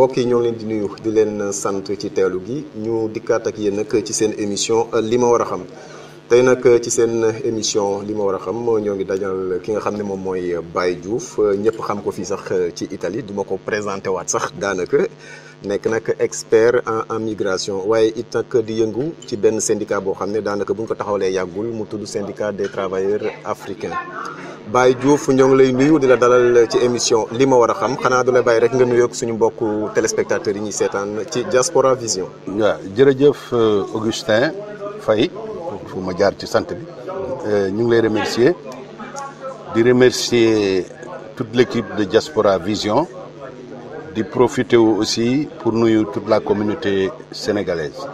mbokk yi ñoo leen di nuyu di leen sant ci teelu gi ñu dikkaat ak yéen nag ci seen émission li ma war a xam tey nag ci seen émission li ma war a xam ñoo ngi dajal ki nga xam ne moom mooy Baye Diouf ñëpp xam ko fii sax ci Italie duma ko présenté waat sax daanaka nekk nag expert en migration waaye it nag di yëngu ci benn syndicat boo xam ne daanaka bu ñu ko taxawalee yàggul mu tudd syndicat des travailleurs africains Baye Diouf ñoo ngi lay nuyu di la dalal ci émission li ma war a xam xanaa du la bàyyi rek nga nuyoog suñu mbokku téléspectateurs yi ñuy seetaan ci Diaspora Vision. waaw jërëjëf Augustin Faye fu ma jaar ci sant bi ñu ngi lay remercier di remercier toute l'équipe de Diaspora Vision di profiter aussi pour nuyu toute la communauté sénégalaise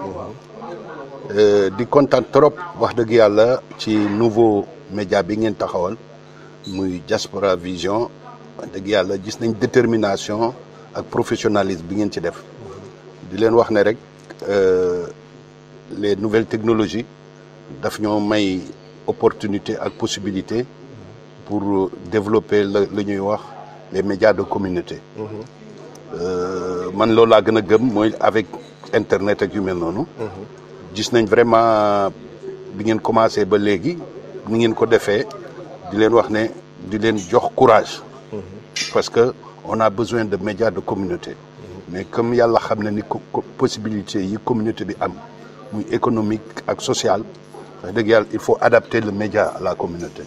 di kontaan trop wax dëgg yàlla ci nouveau média bi ngeen taxawal muy Diaspora Vision wax dëgg yàlla gis nañ détermination ak professionnalisme bi ngeen ci def di leen wax ne rek les nouvelles technologies daf ñoo may opportunité ak possibilité pour développer la ñuy wax les médias de communauté man loolu laa gën a gëm mooy avec internet ak yu mel noonu gis nañ vraiment bi ngeen commencé ba léegi ni ngeen ko defee di leen wax ne di leen jox courage parce que on a besoin de médias de communauté mais comme yàlla xam ne ni possibilité yi communauté bi am muy économique ak social wax dëgg yàlla il faut adapter le média à la communauté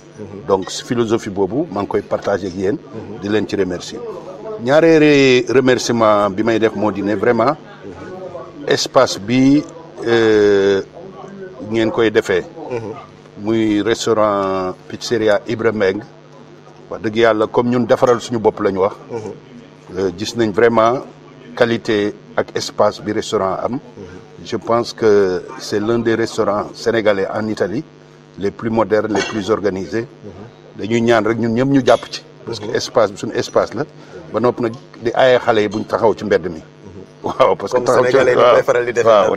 donc philosophie boobu maa ngi koy partager ak yéen di leen ci remercier ñaareeri remerciement bi may def moo di ne vraiment espace bi ngeen koy defee muy restaurant pizzeria Ibra Mbengue wax dëgg yàlla comme ñun defaral suñu bopp la ñu wax gis nañ vraiment qualité ak espace bi restaurant am je pense que c'est l'un des restaurants sénégalais en Italie les plus modernes les plus organisés dañuy ñaan rek ñun ñëpp ñu jàpp ci parce que espace bi suñu espace la ba noppi nag di aaye xale yi buñ taxaw ci mbedd mi waaw parce que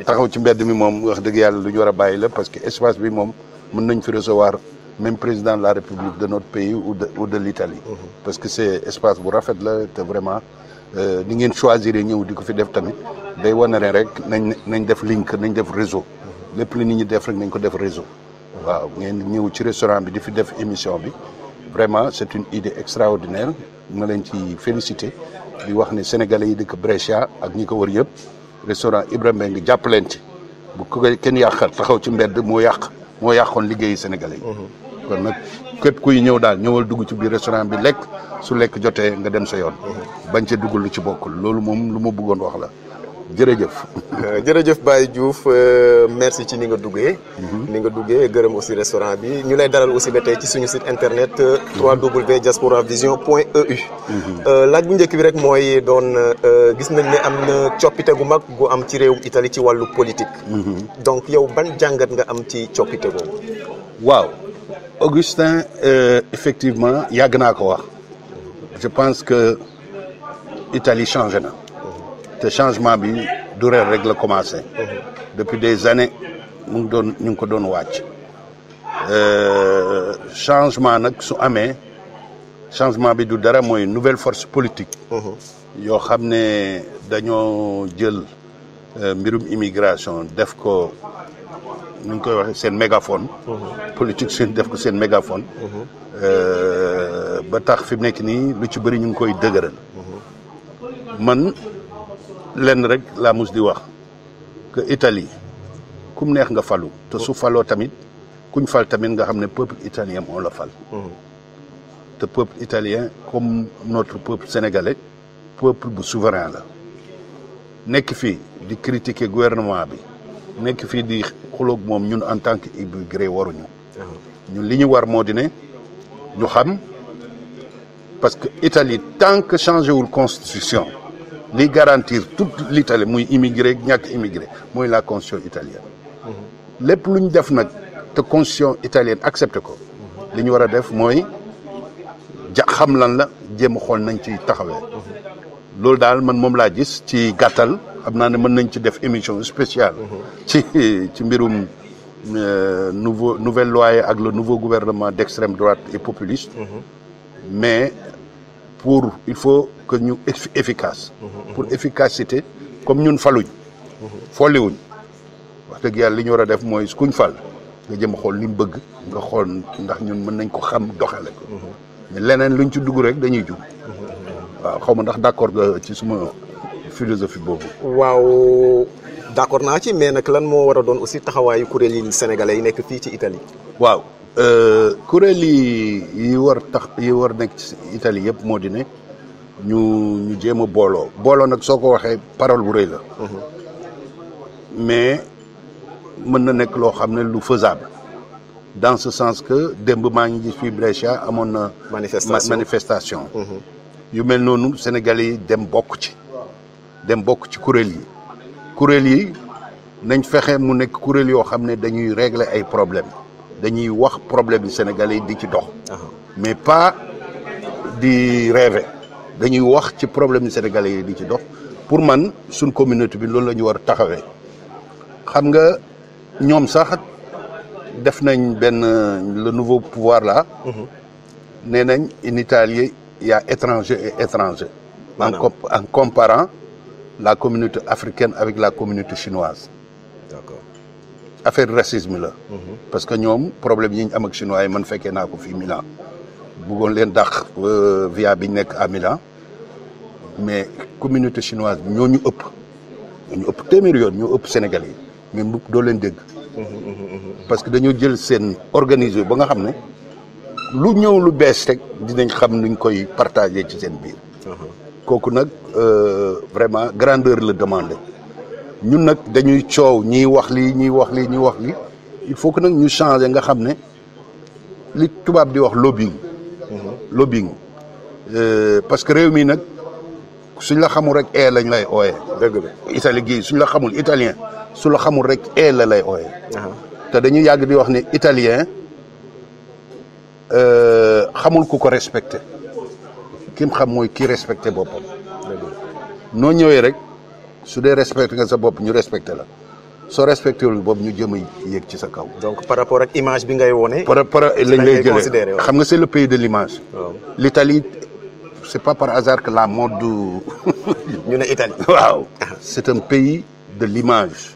taxaw ci mbedd mi moom wax dëgg yàlla lu ñu war a bàyyi la parce que espace bi moom mën nañ fi recevoir même président de la République de notre pays ou de l'Italie parce que c'est espace bu rafet la te vraiment ni ngeen choisir ñëw di ko fi def tamit day wane ne rek nañ def link nañ def réseau lépp li nit ñi def rek nañ ko def réseau waaw ngeen ñëw ci restaurant bi di fi def émission bi vraiment c'est une idée extraordinaire ma leen ci féliciter di wax ne sénégalais yi dëkk Brescia ak ñi ko wër yëpp restaurant Ibra Mbengue jàpp leen ci bu ko kenn yàqal taxaw ci mbedd moo yàqoon liggéeyu sénégalais yi kon nag képp kuy ñëw daal ñëwal dugg ci biir restaurant bi lekk su lekk jotee nga dem sa yoon bañ ca dugg lu ci bokkul loolu moom lu ma bëggoon wax la jërëjëf jërëjëf Baye Diouf merci ci ni nga duggee gërëm aussi restaurant bi ñu lay dalal aussi ba tey ci suñu site internet www.diasporavision.eu laaj bu njëkk bi rek mooy doon gis nañ ne am na coppite gu mag gu am ci réewum Italie ci wàllu politique donc yow ban jàngat nga am ci coppite boobu waaw Augustin effectivement yàgg naa ko wax je pense que Italie changé na te changement bi du ren rek la commencé depuis des années ñu ngi ko doon wàcc changement nag su amee changement bi du dara mooy nouvelle force politique yoo xam ne dañoo jël mbirum immigration def ko nu ñu koy waxee seen mégaphone politique seen def ko seen mégaphone ba tax fi mu nekk nii lu ci bëri ñu ngi koy dëgëral man lenn rek laa mus di wax que Italie kum neex nga falu te su faloo tamit kuñ fal tamit nga xam ne peuple italien moo la fal te peuple italien comme notre peuple sénégalais peuple bu souverain la nekk fii di critiquer gouvernement bi nekk fii di xuloog moom ñun en tant que immigré waruñu ñun li ñu war moo di ne ñu xam parce que Italie tant que changé wul constitution li garantir toute l'Italie muy immigré ñàkk immigré mooy la constitution italienne lépp lu ñu def nag te constitution italienne accepté ko li ñu war a def mooy xam lan la jéem a xool nañ ci taxawee loolu daal man moom laa gis ci gàttal xam naa ne mën nañ ci def émission spéciale ci mbirum nouvelle loi ak le nouveau gouvernement d'extrême droite et populiste mais pour il faut que ñu efficace. pour efficacité comme ñun faluñ. folliwuñ wax dëgg yàlla li ñu war a def mooy kuñ fal nga jëm xool li mu bëgg nga xool ndax ñun mën nañ ko xam doxale ko. mais leneen luñ ci dugg rek dañuy jug. waaw xaw ma ndax d'accord nga ci suma philosophie boobu. waaw d'accord naa ci mais nag lan moo war a doon aussi taxawaayu kuréel yi sénégalais yi nekk fii ci Italie. waaw kuréel yi war nekk ci Italie yëpp moo di ne ñu jéem a booloo nag soo ko waxee parole bu rëy la. mais mën na nekk loo xam ne lu faisable dans ce sens que démb maa ngi gis fii Brescia amoon na. manifestation. yu mel noonu Sénégalais yi dem bokk ci kuréel yi nañ fexe mu nekk kuréel yoo xam ne dañuy régler ay problèmes dañuy wax problème yi Sénégalais yi di ci dox. mais pas di rêver dañuy wax ci problème yi Sénégalais yi di ci dox pour man suñ communauté bi loolu la ñu war a taxawee. xam nga ñoom sax def nañ le nouveau pouvoir là. nee nañ en Italie il y a étranger et étranger. en comparant la communauté africaine avec la communauté chinoise. D'accord. affaire racisme la. parce que ñoom problème yi ñu am ak chinois yi man fekkee naa ko fii Milan. bëggoon leen dàq via bi ñu nekk à Milan mais communauté chinoise bi ñoo ñu ëpp téeméeri yoon ñoo ëpp Sénégalais yi. mais mbub doo leen dégg. parce que dañoo jël seen organisé ba nga xam ne lu ñëw lu bees rek dinañ xam nuñ koy partager ci seen biir. kooku nag vraiment grandeur la demandé ñun nag dañuy coow ñiy wax lii il faut que nag ñu changer nga xam ne li tubaab di wax lobbying. parce que réew mi nag suñ la xamul rek lañ lay ooyee. dëgg la Italie gii suñ la xamul italien. su la xamul rek la lay ooye te dañuy yàgg di wax ne italien xamul ku ko respecté kim xam mooy kii respecté boppam noo ñëwee rek su dee respecté nga sa bopp ñu respecté la soo respecté wul bopp ñu jëm a yéeg ci sa kaw. donc par rapport ak image bi ngay wone par lañ lay jëlee xam nga c'est le pays de l'image. l'Italie c'est pas par hasard que la mode ñu ne Italie. waaw c'est un pays de l'image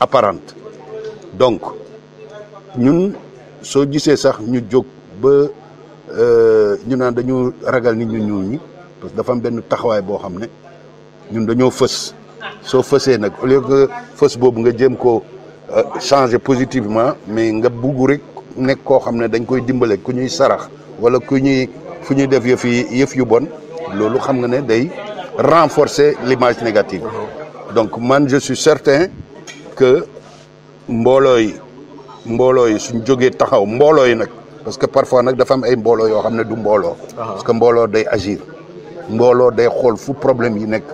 apparente donc ñun soo gisee sax ñu jóg ba ñu naan dañu ragal nit ñu ñuul ñi parce que dafa am benn taxawaay boo xam ne ñun dañoo fës soo fësee nag au lieu que fës boobu nga jéem ko changer positivement mais nga bugg rek nekk koo xam ne dañ koy dimbale ku ñuy sarax wala fu ñuy def yëf yu bon loolu xam nga ne day renforcer l'image négative. donc man je suis certain que mbooloo yi suñ jógee taxaw mbooloo yi nag parce que parfois nag dafa am ay mbooloo yoo xam ne du mbooloo. parce que mbooloo day agir mbooloo day xool fu problème yi nekk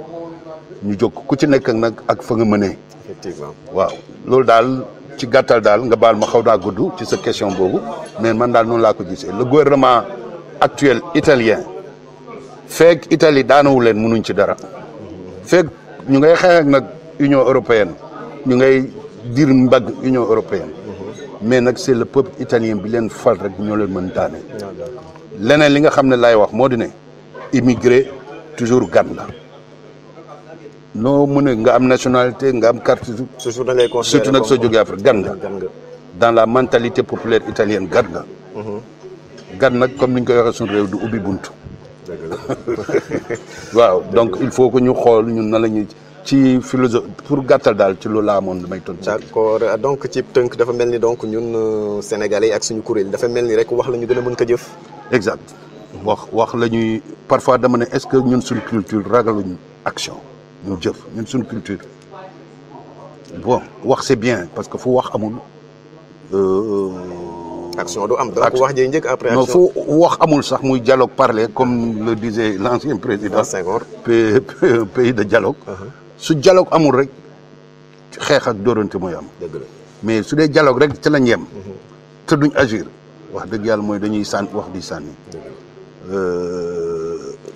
ñu jóg ku ci nekk nag ak fa nga mënee. effectivement waaw loolu daal ci gàttal daal nga baal ma xaw daa gudd ci sa question boobu mais man daal noonu laa ko gisee le gouvernement actuel italien feek Italie daanawu leen mënuñ ci dara feek ñu ngay xeex ak nag Union européenne ñu ngay dir mbagg Union européenne mais nag c'est le peuple italien bi leen fal rek ñoo leen mën daane leneen li nga xam ne laay wax moo di ne immigré toujours gan la noo mën a nga am nationalité nga am carte surtout nag soo jógee Afrique gan nga dans la mentalité populaire italienne gan nga gan nag comme ni ñu koy waxee suñu réew du ubbi buntu waaw donc il faut que ñu xool ñun na la ñuy ci philosophie pour gàttal daal ci loolu laa amoon damay tontu. d'accord donc ci tënk dafa mel ni donc ñun sénégalais ak suñu kuréel dafa mel ni rek wax la ñu gën a mën ko jëf. exact wax la ñuy parfois dama ne est-ce que ñun suñu culture ragaluñu action ñu jëf ñun suñu culture bon wax c'est bien parce que fu wax amul. action du am donc wax jëy njëkk après. non fu wax amul sax muy dialogue parler comme le disait l'ancien président. Senghor pays de dialogue. su dialogue amul rek xeex ak dóorante mooy am. dëgg la mais su dee dialogue rek ci lañ yem. te duñ agir wax dëgg yàlla mooy dañuy sànni wax di sànni.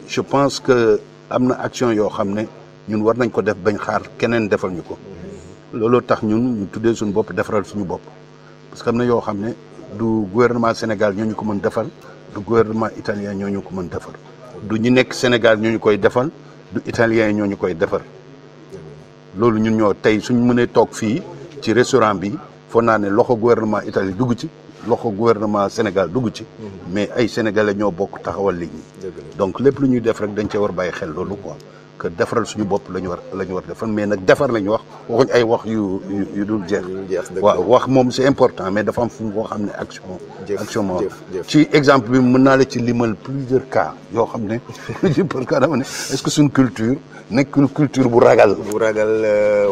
je pense que am na action yoo xam ne ñun war nañ ko def bañ xaar keneen defal ñu ko. looloo tax ñun ñu tuddee suñu bopp defaral suñu bopp parce que am na yoo xam ne du gouvernement Sénégal ñoo ñu ko mën defal du gouvernement italien ñoo ñu ko mën defar du ñu nekk Sénégal ñoo ñu koy defal du italien ñoo ñu koy defar loolu ñun ñoo tey suñ mënee toog fii ci restaurant bi foog naa ne loxo gouvernement Italie dugg ci loxo gouvernement Sénégal dugg ci mais ay sénégalais ñoo bokk taxawal nit ñi donc lépp lu ñuy def rek dañ cee war bàyyi xel loolu quoi que defaral suñu bopp la ñu war defal mais nag defar lañu wax waxuñ ay wax yu dul jeex waaw wax moom c'est important mais dafa am fu boo xam ne action moo ci exemple bi mën naa la ci limal plusieurs cas yoo xam ne par cas dama ne est-ce que suñu culture nekkul culture bu ragal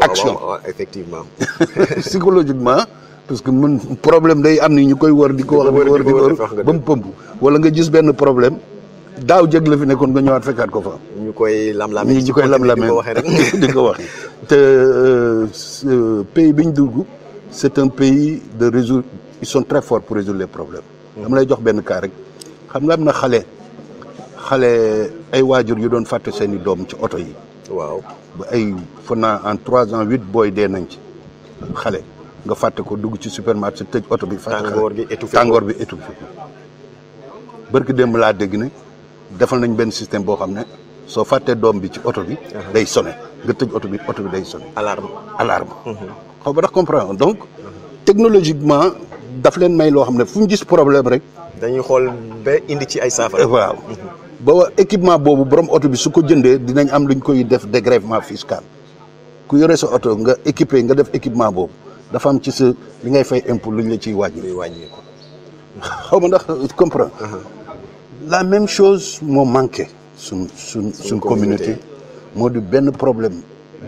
action effectivement psychologiquement parce que mën problème day am ni ñu koy war di ko wax ba mu pëmb wala nga gis benn problème daaw jëg la fi nekkoon nga ñëwaat fekkaat ko fa. ñu koy lam-lamee ñu koy lam-lamee di ko waxee te pays bi ñu dugg c'est un pays de résoudre ils sont très forts pour résoudre les problèmes. dama lay jox benn cas rek xam nga am na xale ay waajur yu doon fàtte seen i doom ci oto yi. waaw ba ay foog naa en 3 ans 8 booy dee nañ ci xale nga fàtte ko dugg ci supermarché tëj oto bi. tàngoor bi étouffé ko barki démb laa dégg ne. defal nañ benn système boo xam ne soo fàttee doom bi ci oto bi day sonné nga tëj oto bi day sonné alarme xaw ba ndax comprendre donc technologiquement daf leen may loo xam ne fu ñu gis problème rek dañuy xool ba indi ci ay saafara waaw ba équipement boobu borom oto bi su ko jëndee dinañ am luñ koy def dégrèvement fiscal ku yore sa oto nga équipé nga def équipement boobu dafa am ci sa li ngay fay impôt luñ la ciy wàññi ko xaw ma ndax comprendre la même chose moo manqué suñ communauté moo di benn problème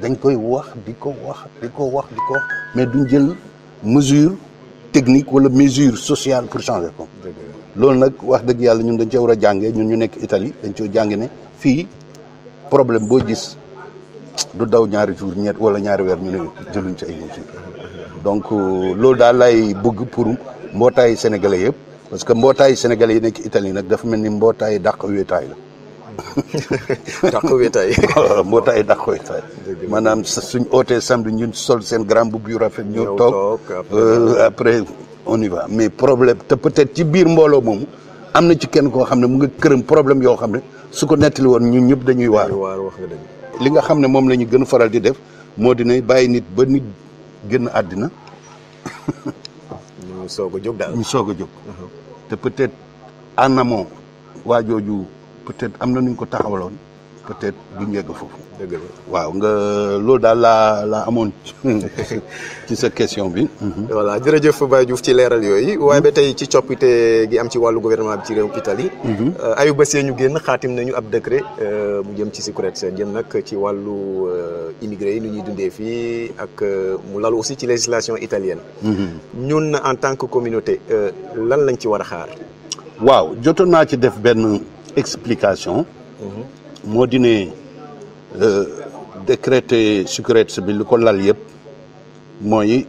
dañ koy wax di ko wax mais duñ jël mesure technique wala mesure sociale pour changer ko loolu nag wax dëgg yàlla ñun dañ cee war a jàngee ñun ñu nekk Italie dañ cee jànge ne fii problème boo gis du daw ñaari jour ñett wala ñaari weer ñu ne jëluñ ci ay mesures donc loolu daal lay bëgg pour mbootaayu sénégalais yëpp parce que mbootaayu sénégalais yi nekk Italie nag dafa mel ni mbootaayu dàq wéetaay la. dàq wéetaay. mbootaayu dàq wéetaay. maanaam suñ ootee samedi ñun sol seen grand boubou yu rafet. ñëw toog après on y va mais problème te peut-être ci biir mbooloo moomu am na ci kenn koo xam ne mu nga këram problème yoo xam ne su ko nettali woon ñun ñëpp dañuy waar. wax nga dëgg. li nga xam ne moom la ñu gën a faral di def moo dina bàyyi nit ba nit génn àddina. ñu soog a jóg daal ñu soog a jóg. te peut-être en amont waa jooju peut-être am na nu ñu ko taxawaloon peut-être duñ yegg foofu. dëgg la waaw nga loolu daal laa amoon ci sa question bi. voilà jërëjëf Baye Diouf ci leeral yooyu waaye ba tey ci coppite gi am ci wàllu gouvernement bi ci réew Italie. ayu bés ñu génn xaatim nañu ab décret mu jëm ci sécurité jëm nag ci wàllu immigré yi nu ñuy dundee fii ak mu lalu aussi ci législation italienne. ñun en tant que communauté lan lañ ci war a xaar. waaw jotoon naa ci def benn explication. moo di ne décréter sécurité bi li ko lal yëpp mooy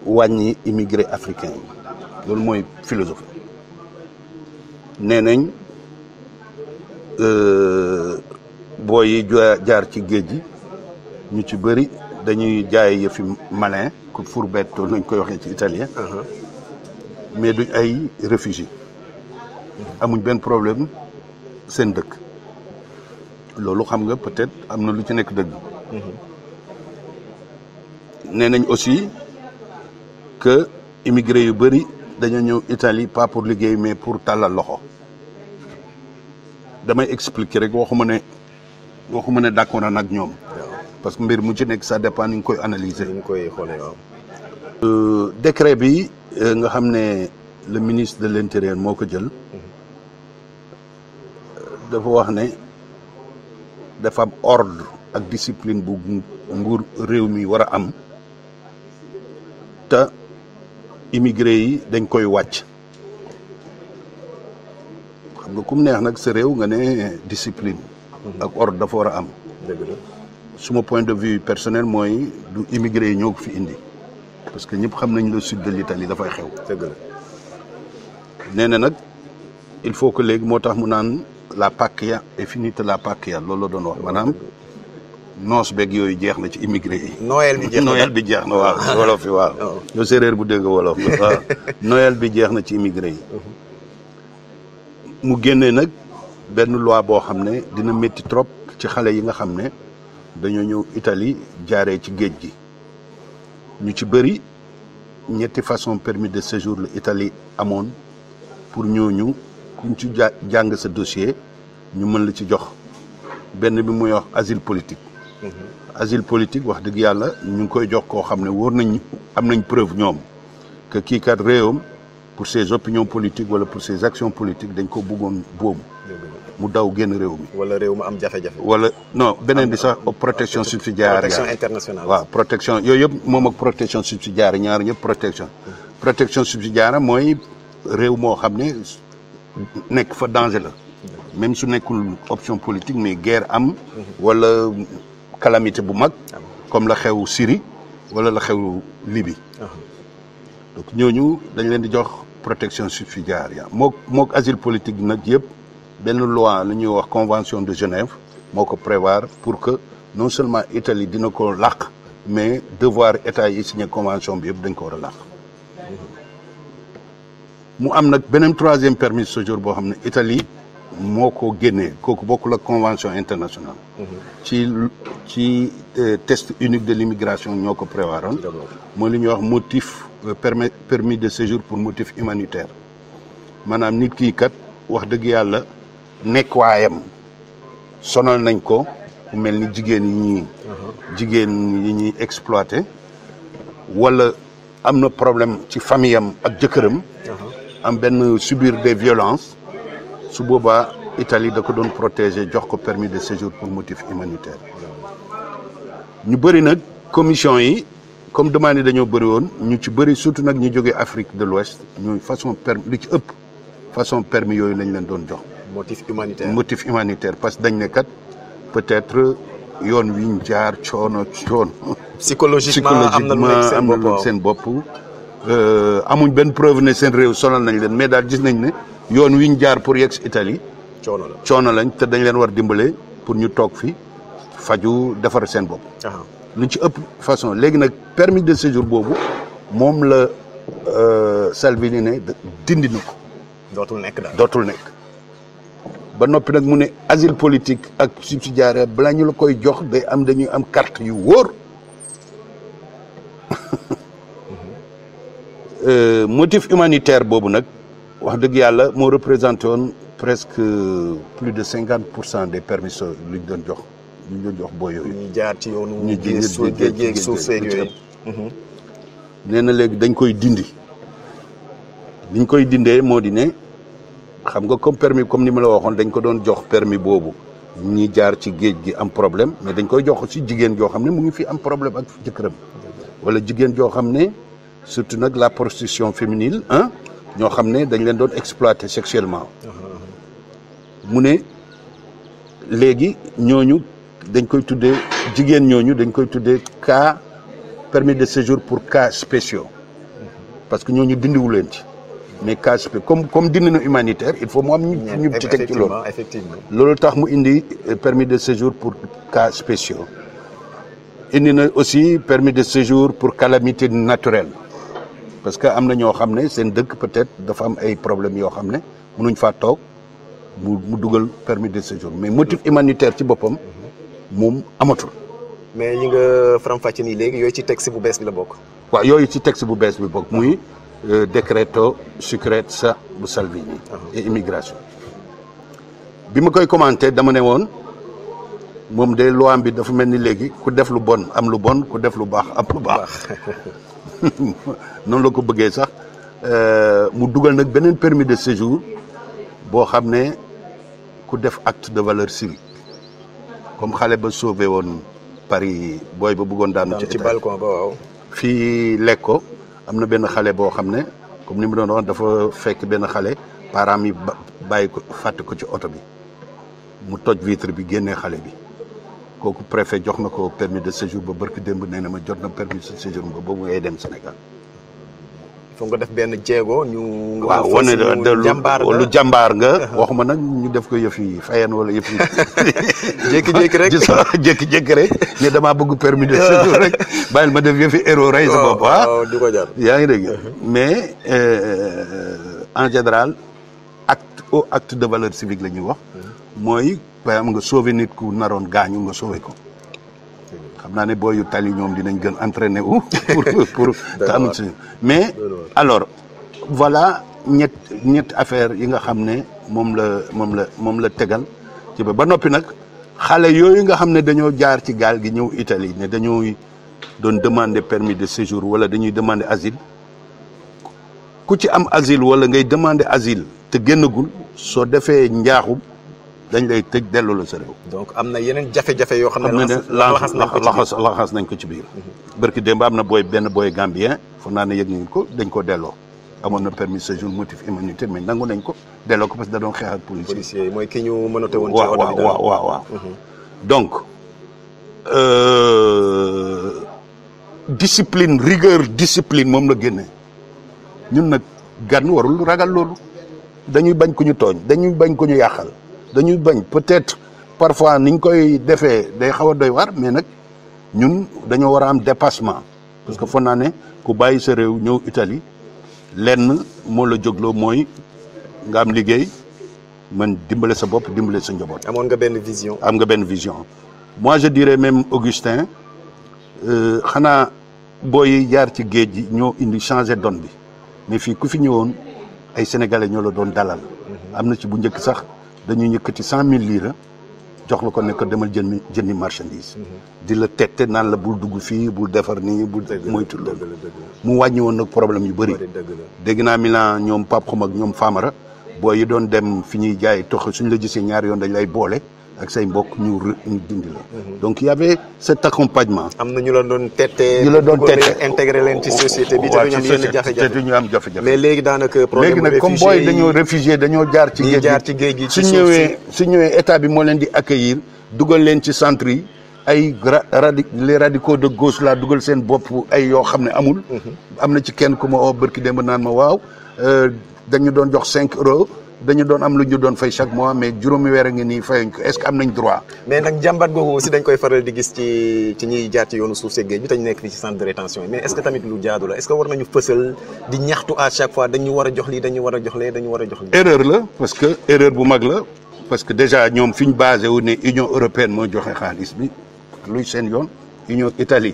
wàññi immigré africain yi loolu mooy philosophie nee nañ booy yi jaar ci géej gi ñu ci bëri dañuy jaay yëfi malin ku furbetto nañ koy waxee ci italien mais duñ ay réfugiés amuñ benn problème seen dëkk loolu xam nga peut-être am na lu ci nekk dëgg. nee nañ aussi que immigré yu bëri dañoo ñëw Italie pas pour liggéey mais pour tàllal loxo damay expliquer rek waxuma ne d'accord nag ñoom. parce que mbir mu ci nekk ça dépend ni nga koy analyser. ni nga koy xoolee waaw. décret bi nga xam ne le ministre de l'intérieur moo ko jël. dafa wax ne. dafa am ordre ak discipline bu nguur réew mi war a am te immigré yi dañ koy wàcc xam nga ku mu neex nag sa réew nga ne discipline ak ordre dafa war a am. dëgg la suma point de vue personnel mooy du immigré yi ñoo ko fi indi parce que ñëpp xam nañ le sud de l'Italie dafay xew. dëgg la nee na nag il faut que léegi moo tax mu naan. la pacchia est finita la pacchia loolu la doon wax maanaam noos beeg yooyu jeex na ci immigré yi. Noël bi jeex na waaw wolof yi waaw. yow séeréer bu dégg wolof waaw Noël bi jeex na ci immigré yi. mu génnee nag benn loi boo xam ne dina métti trop ci xale yi nga xam ne dañoo ñëw Italie jaaree ci géej gi ñu ci bëri ñetti façon permis de séjour la Italie amoon pour ñooñu kuñ ci jàng sa dossier ñu mën la ci jox benn bi muy wax asile politique. Asile politique wax dëgg yàlla ñu ngi koy jox koo xam ne wóor nañ am nañ preuve ñoom que kii kat réewam pour ses opinions politiques wala pour ses actions politiques dañ ko bëggoon boobu mu daw génn réew mi. wala réew mi am jafe-jafe. wala non beneen bi sax protection subsidiaire. protection internationale. waaw protection yooyu yëpp moom ak protection subsidiaire ñaar ñëpp protection. protection subsidiaire mooy réew moo xam ne nekk fa danger la. même su nekkul option politique mais guerre am. wala calamité bu mag. comme la xew Syrie wala la xew Libye. donc ñooñu dañ leen di jox protection subsidiaire mook asile politique nag yëpp benn loi lu ñuy wax convention de Genève moo ko prévoir pour que non seulement Italie dina ko làq mais devoir état yi signé convention bi yëpp dañ ko war a làq. mu am nag beneen troisième permis de séjour boo xam ne Italie moo ko génnee kooku bokkul ak convention internationale. ci test unique de l'immigration ñoo ko prévoiroon. mooy li ñuy wax motif permis de séjour pour motif humanitaire maanaam nit kii kat wax dëgg yàlla nekk waayam sonal nañ ko ku mel ni jigéen yi ñuy exploité wala am na problème ci famille am ak jëkkëram am benn subir des violences su boobaa Italie da ko doon protéger jox ko permis de séjour pour motif humanitaire ñu bëri nag commission yi comme demande yi dañoo bëri woon ñu ci bëri surtout nag ñu jógee Afrique de l'Ouest ñooy façon permis li ci ëpp façon permis yooyu lañ leen doon jox. motif humanitaire parce que dañ ne kat peut-être yoon wi ñu jaar coono. psychologiquement am na lu seen bopp amuñ benn preuve ne seen réew sonal nañ leen mais daal gis nañ ne yoon wi ñu jaar pour yegg Italie. coono lañ te dañ leen war dimbale pour ñu toog fi faju defar seen bopp. lu ci ëpp façon léegi nag permis de séjour boobu moom la Salvini ne dindi na ko. dootul nekk ba noppi nag mu ne asile politique ak subsidiaire balaa ñu la koy jox dañuy am carte yu wóor. motif humanitaire boobu nag wax dëgg yàlla moo représenté woon presque plus de 50% des permis lu ñu doon jox. ñu doon jox booy yooyu. ñu jaar ci yoonu. géej suuf seeg yooyu. nee na léegi dañ koy dindi. liñ koy dindee moo di ne xam nga comme permis comme ni ma la waxoon dañ ko doon jox permis boobu ñi jaar ci géej gi am problème mais dañ koy jox ci jigéen joo xam ne mu ngi fi am problème ak jëkkëram. wala jigéen joo xam ne surtout nag la prostitution féminine ñoo xam ne dañ leen doon exploiter sexuellement. mu ne léegi ñooñu. dañ koy tuddee jigéen ñooñu dañ koy tuddee cas permis de séjour pour cas spéciaux parce que ñooñu dindiwu leen ci mais cas spéciaux comme dindi na humanitaire il faut mu am ñu ci teg ci loolu loolu tax mu indi permis de séjour pour cas spéciaux indi na aussi permis de séjour pour calamité naturelle parce que am na ñoo xam ne seen dëkk peut-être dafa am ay problèmes yoo xam ne mënuñ faa toog mu dugal permis de séjour mais motif humanitaire ci boppam moom amatul. mais yi nga faram-fàcce nii léegi yooyu ci texte bu bees bi la bokk. waaw yooyu ci texte bu bees bi bokk muy décreto sicurezza bu Salvini et immigration. bi ma koy commenté dama ne woon moom de loi bi dafa mel ni léegi ku def lu bon am lu bon ku def lu baax am lu baax. noonu la ko bëggee sax mu dugal nag beneen permis de séjour boo xam ne ku def acte de valeur civique. comme xale ba sauvé woon Paris booy ba bëggoon daanu ci balcon ba waaw. fii Lecco am na benn xale boo xam ne comme ni mu doon wax dafa fekk benn xale parents yi bàyyi ko fàtte ko ci oto bi mu toj vitre bi génnee xale bi kooku préfet jox na ko permis de séjour ba barki démb nee na ma jot na permis de séjour ba boobu ngay dem Sénégal. foog nga def benn jéego ñu. waaw wane lu jàmbaar nga. waxuma nag ñu def ko yëf yi fayan wala yëf yi. jékki-jékki rek jékki-jékki rek ne damaa bëgg permis de séjour rek bàyyil ma def yëfi héros rey sa bopp waaw du ko jar. yaa ngi dégg mais en général acte haut acte de valeur civique la ñuy wax mooy par exemple nga sauver nit ku naroon gaañu nga sauver ko xam naa ne booyu tali ñoom dinañ gën entraîner wu pour te am si mais alors voilà ñett affaire yi nga xam ne moom la tegal ci ba noppi nag xale yooyu nga xam ne dañoo jaar ci gaal gi ñëw Italie ne dañuy doon demander permis de séjour wala dañuy demander asile ku ci am asile wala ngay demander asile te génnagul soo defee njaaxum dañ lay tëj delloo la sa réew. donc am na yeneen jafe-jafe yoo xam ne laxas nañ ko ci biir. barki démb am na benn booy gambien foog naa ne yëg nañ ko dañ ko delloo amoon na permis séjour motif humanitaire mais nangu nañ ko delloo ko parce que da doon xeex ak policier mooy ki ñu mënate woon. ci oto bi waaw donc discipline moom la génne ñun nag gan warul ragal loolu dañuy bañ ku ñu tooñ dañuy bañ ku ñu yàqal. dañuy bañ peut-être parfois niñ koy defee day xaw a doy waar mais nag ñun dañoo war a am dépassement parce que foog naa ne ku bàyyi sa réew ñëw Italie lenn moo la jógloo mooy nga am liggéey man dimbale sa bopp dimbale sa njaboot. amoon nga benn vision. am nga benn vision moi je dirais même Augustin xanaa booy jaar ci géej gi ñoo indi changer donne bi mais fii ku fi ñëwoon ay sénégalais ñoo la doon dalal. am na ci bu njëkk sax. dañuy yëkkati 100 000 lire jox la ko ne ko demal jëndi marchandise. di la tette naan la bul dugg fii bul defar nii bul moytu loolu mu wàññi woon nag problème yu bëri. dégg naa Milan ñoom Pape Xom ak ñoom Famara booy yi doon dem fi ñuy jaay tox suñ la gisee ñaari yoon dañ lay boole ak say mbokk ñu dindi la. donc y avait cet accompagnement. am na ñu la doon tette. ñu la doon tette intégré leen ci société bi. waaw te ñu am jafe-jafe. mais léegi daanaka problème léegi nag comme booy dañoo réfugié dañoo jaar ci géej gi su ñëwee état bi moo leen di accueillir dugal leen ci centre yi ay les radicaux de gauche la dugal seen bopp ay yoo xam ne amul. am na ci kenn ku ma oo barki démb naan ma waaw dañu doon jox 5 euros. dañu doon am lu ñu doon fay chaque mois mais juróomi weer a ngi nii fayuñ ko est-ce que am nañ droit. mais nag jàmbat googu aussi dañ koy faral di gis ci ñuy jaar ci yoonu suuf see géej bi te ñu nekk fii ci centre de rétention yi mais est-ce que tamit lu jaadu la est-ce que war nañu fësal di ñaxtu à chaque fois dañu war a jox lii dañu war a jox lee dañu war a jox lii. erreur la parce que erreur bu mag la parce que déjà ñoom fi ñu basé wu ne Union européenne moo joxe xaalis bi luy seen yoon Union Italie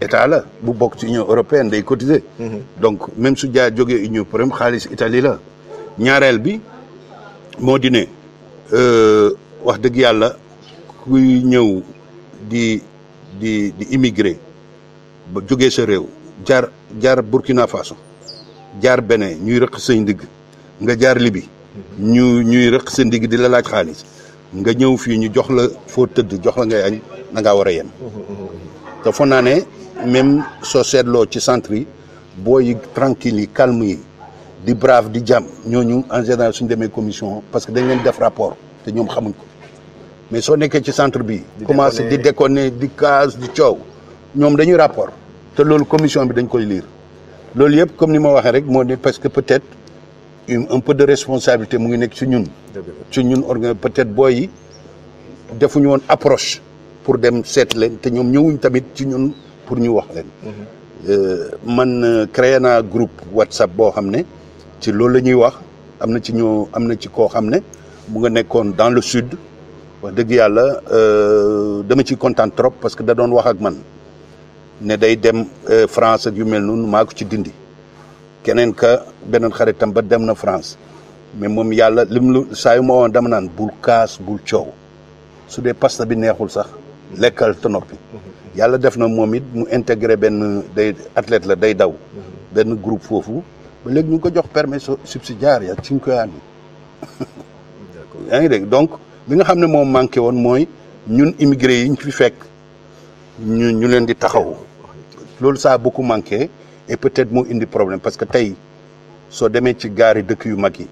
état la bu bokk ci Union européenne day cotiser. donc même su jógee Union européenne xaalis Italie la ñaareel bi. moo di ne wax dëgg yàlla kuy ñëw di immigré ba jógee sa réew jaar Burkina Faso jaar Bénin ñuy rëq sa ndigg nga jaar Libye ñuy rëq sa ndigg di la laaj xaalis nga ñëw fii ñu jox la foo tëdd jox la ngay añ da ngaa war a yem te foog naa ne même soo seetloo ci centre yi booy tranquille yi calme yi di brave di jàmm ñooñu en général suñ demee commission parce que dañ leen def rapport te ñoom xamuñ ko mais soo nekkee ci centre bi commencé di déconner di casse di coow ñoom dañuy rapport te loolu commission bi dañ koy lire loolu yëpp comme ni ma waxee rek moo ne parce que peut-être un peu de responsabilité mu ngi nekk ci ñun peut-être booy yi defuñu woon approche pour dem seet leen te ñoom ñëwuñ tamit ci ñun pour ñu wax leen man créé naa groupe WhatsApp boo xam ne ci loolu la ñuy wax am na ci koo xam ne mu nga nekkoon dans le sud wax dëgg yàlla dama ciy kontaan trop parce que da doon wax ak man ne day dem France ak yu mel noonu maa ko ci dindi keneen ka beneen xaritam ba dem na France mais moom yàlla saa yu ma woon dama naan bul kaas bul coow su dee pasta bi neexul sax lekkal te noppi yàlla def na moom it mu intégré benn athlète la day daw benn groupe foofu ba léegi ñu ngi ko jox permis subsidiaire ya 5 anni yaa ngi dégg donc li nga xam ne moom manqué woon mooy ñun immigré yi ñu fi fekk ñu leen di taxaw loolu ça a beaucoup manqué et peut-être moo indi problème parce que tey soo demee ci gaari dëkk yu mag yi